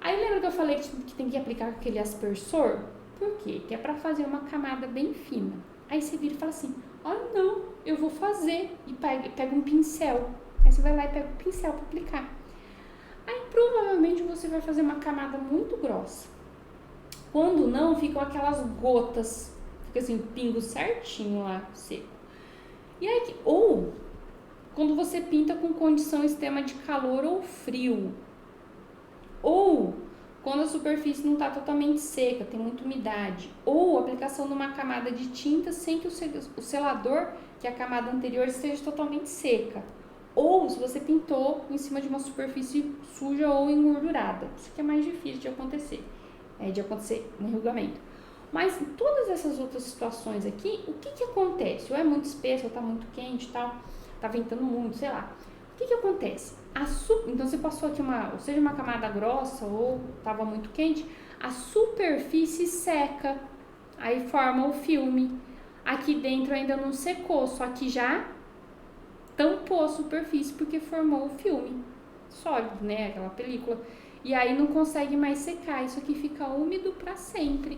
Aí lembra que eu falei que tem que aplicar aquele aspersor? Por quê? Que é para fazer uma camada bem fina. Aí você vira e fala assim, não, eu vou fazer. E pega um pincel. Aí você vai lá e pega o pincel para aplicar. Aí provavelmente você vai fazer uma camada muito grossa. Quando não, ficam aquelas gotas, fica assim, pingo certinho lá, seco. E aí, ou quando você pinta com condição extrema de calor ou frio. Ou quando a superfície não está totalmente seca, tem muita umidade. Ou aplicação de uma camada de tinta sem que o selador, que é a camada anterior, esteja totalmente seca. Ou se você pintou em cima de uma superfície suja ou engordurada. Isso que é mais difícil de acontecer no enrugamento. Mas em todas essas outras situações aqui, o que acontece? Ou é muito espesso, ou está muito quente e tal, está ventando muito, sei lá. O que acontece? Então você passou aqui uma camada grossa ou estava muito quente, a superfície seca, aí forma o filme. Aqui dentro ainda não secou, só que já tampou a superfície porque formou o filme sólido, né? Aquela película. E aí não consegue mais secar, isso aqui fica úmido para sempre.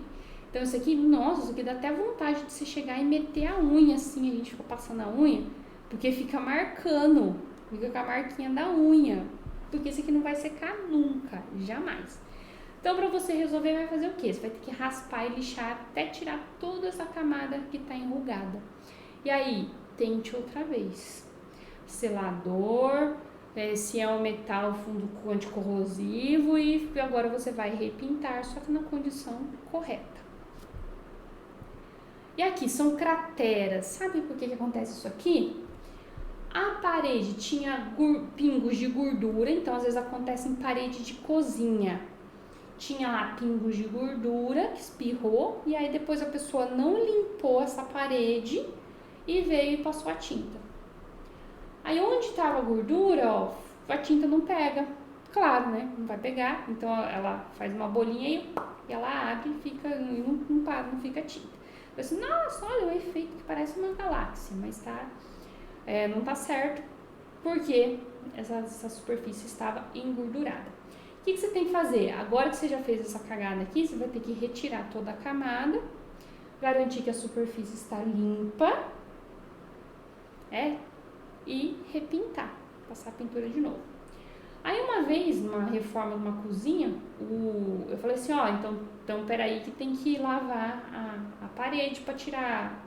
Então isso aqui, nossa, isso aqui dá até vontade de você chegar e meter a unha assim, a gente fica passando a unha, porque fica marcando, fica com a marquinha da unha, porque isso aqui não vai secar nunca, jamais. Então para você resolver, vai fazer o quê? Você vai ter que raspar e lixar até tirar toda essa camada que está enrugada. E aí, tente outra vez. Selador, se é um metal fundo anticorrosivo, e agora você vai repintar, só que na condição correta. E aqui são crateras. Sabe por que acontece isso aqui? A parede tinha pingos de gordura, então às vezes acontece em parede de cozinha. Tinha lá pingos de gordura que espirrou, e aí depois a pessoa não limpou essa parede e veio e passou a tinta. Aí onde estava a gordura, ó, a tinta não pega, claro, né? Não vai pegar, então ela faz uma bolinha e ela abre e fica, não fica tinta. Eu disse, nossa, olha o efeito que parece uma galáxia, mas não tá certo, porque essa superfície estava engordurada. O que você tem que fazer? Agora que você já fez essa cagada aqui, você vai ter que retirar toda a camada, garantir que a superfície está limpa, e repintar, passar a pintura de novo. Aí uma vez, numa reforma de uma cozinha, eu falei assim, então peraí que tem que lavar a parede para tirar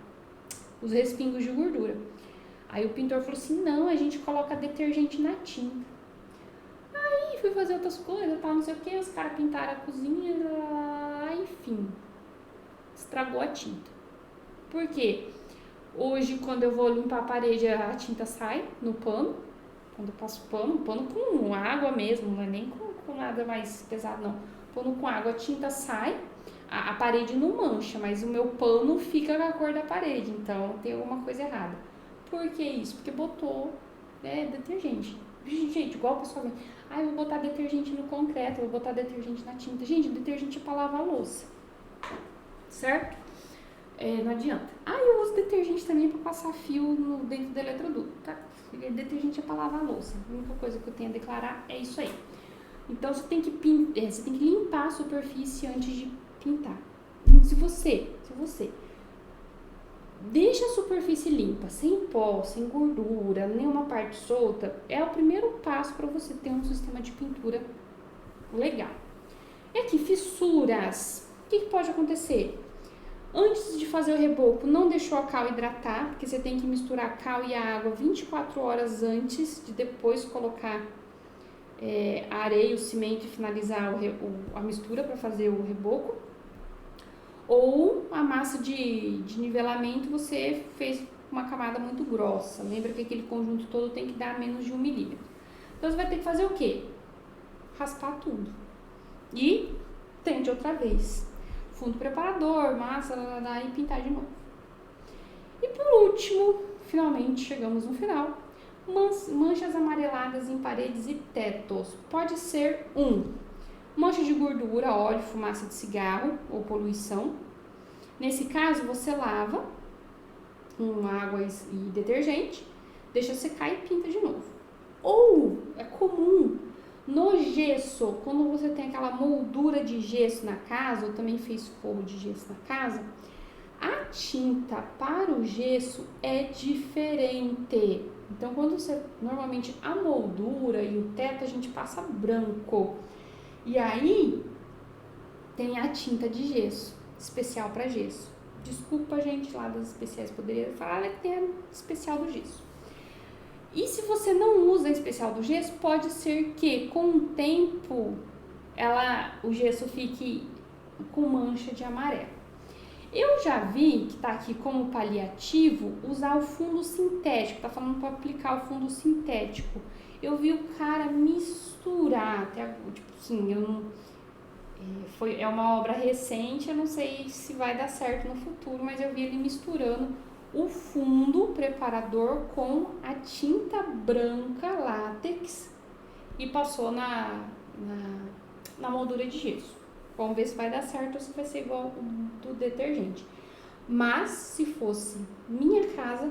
os respingos de gordura. Aí o pintor falou assim, não, a gente coloca detergente na tinta. Aí fui fazer outras coisas, não sei o que, os caras pintaram a cozinha, enfim, estragou a tinta. Por quê? Hoje, quando eu vou limpar a parede, a tinta sai no pano. Quando eu passo pano com água mesmo, não é nem com nada mais pesado, não. Pano com água, a tinta sai, a parede não mancha, mas o meu pano fica com a cor da parede. Então, tem alguma coisa errada. Por que isso? Porque botou detergente. Gente, igual o pessoal vem, eu vou botar detergente no concreto, eu vou botar detergente na tinta. Gente, detergente é pra lavar a louça. Certo? Não adianta. Eu uso detergente também para passar fio dentro do eletroduto, tá? Detergente é para lavar a louça. A única coisa que eu tenho a declarar é isso aí. Então, você tem que limpar a superfície antes de pintar. Se você deixa a superfície limpa, sem pó, sem gordura, nenhuma parte solta, é o primeiro passo para você ter um sistema de pintura legal. E aqui, fissuras. O que pode acontecer? Antes de fazer o reboco, não deixou a cal hidratar, porque você tem que misturar a cal e a água 24 horas antes de depois colocar a areia, o cimento e finalizar a mistura para fazer o reboco. Ou a massa de nivelamento, você fez uma camada muito grossa. Lembra que aquele conjunto todo tem que dar menos de 1 milímetro. Então, você vai ter que fazer o quê? Raspar tudo. E tente outra vez. Fundo preparador, massa, e pintar de novo. E por último, finalmente chegamos no final, Manchas amareladas em paredes e tetos. Pode ser mancha de gordura, óleo, fumaça de cigarro ou poluição. Nesse caso, você lava com água e detergente, deixa secar e pinta de novo. Ou é comum no gesso, quando você tem aquela moldura de gesso na casa, ou também fez forro de gesso na casa, a tinta para o gesso é diferente. Então, normalmente a moldura e o teto a gente passa branco. E aí tem a tinta de gesso, especial para gesso. Desculpa, gente, lá das especiais poderia falar que tem a especial do gesso. E se você não usa a especial do gesso, pode ser que com o tempo o gesso fique com mancha de amarelo. Eu já vi que tá aqui como paliativo usar o fundo sintético, tá falando para aplicar o fundo sintético. Eu vi o cara misturar, até, tipo assim, é uma obra recente, eu não sei se vai dar certo no futuro, mas eu vi ele misturando o fundo preparador com a tinta branca látex e passou na moldura de gesso. Vamos ver se vai dar certo ou se vai ser igual do detergente. Mas, se fosse minha casa,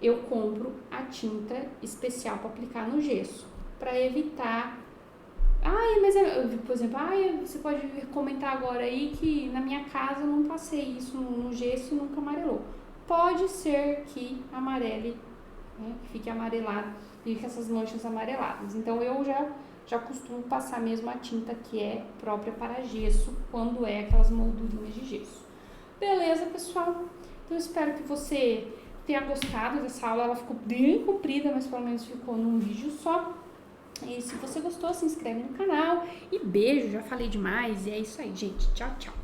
eu compro a tinta especial para aplicar no gesso, para evitar... por exemplo, você pode comentar agora aí que na minha casa eu não passei isso no gesso e nunca amarelou. Pode ser que amarele, né, que fique amarelado, fique essas manchas amareladas. Então, eu já costumo passar mesmo a tinta que é própria para gesso, quando é aquelas moldurinhas de gesso. Beleza, pessoal? Então, espero que você tenha gostado dessa aula. Ela ficou bem comprida, mas pelo menos ficou num vídeo só. E se você gostou, se inscreve no canal. E beijo, já falei demais. E é isso aí, gente. Tchau, tchau.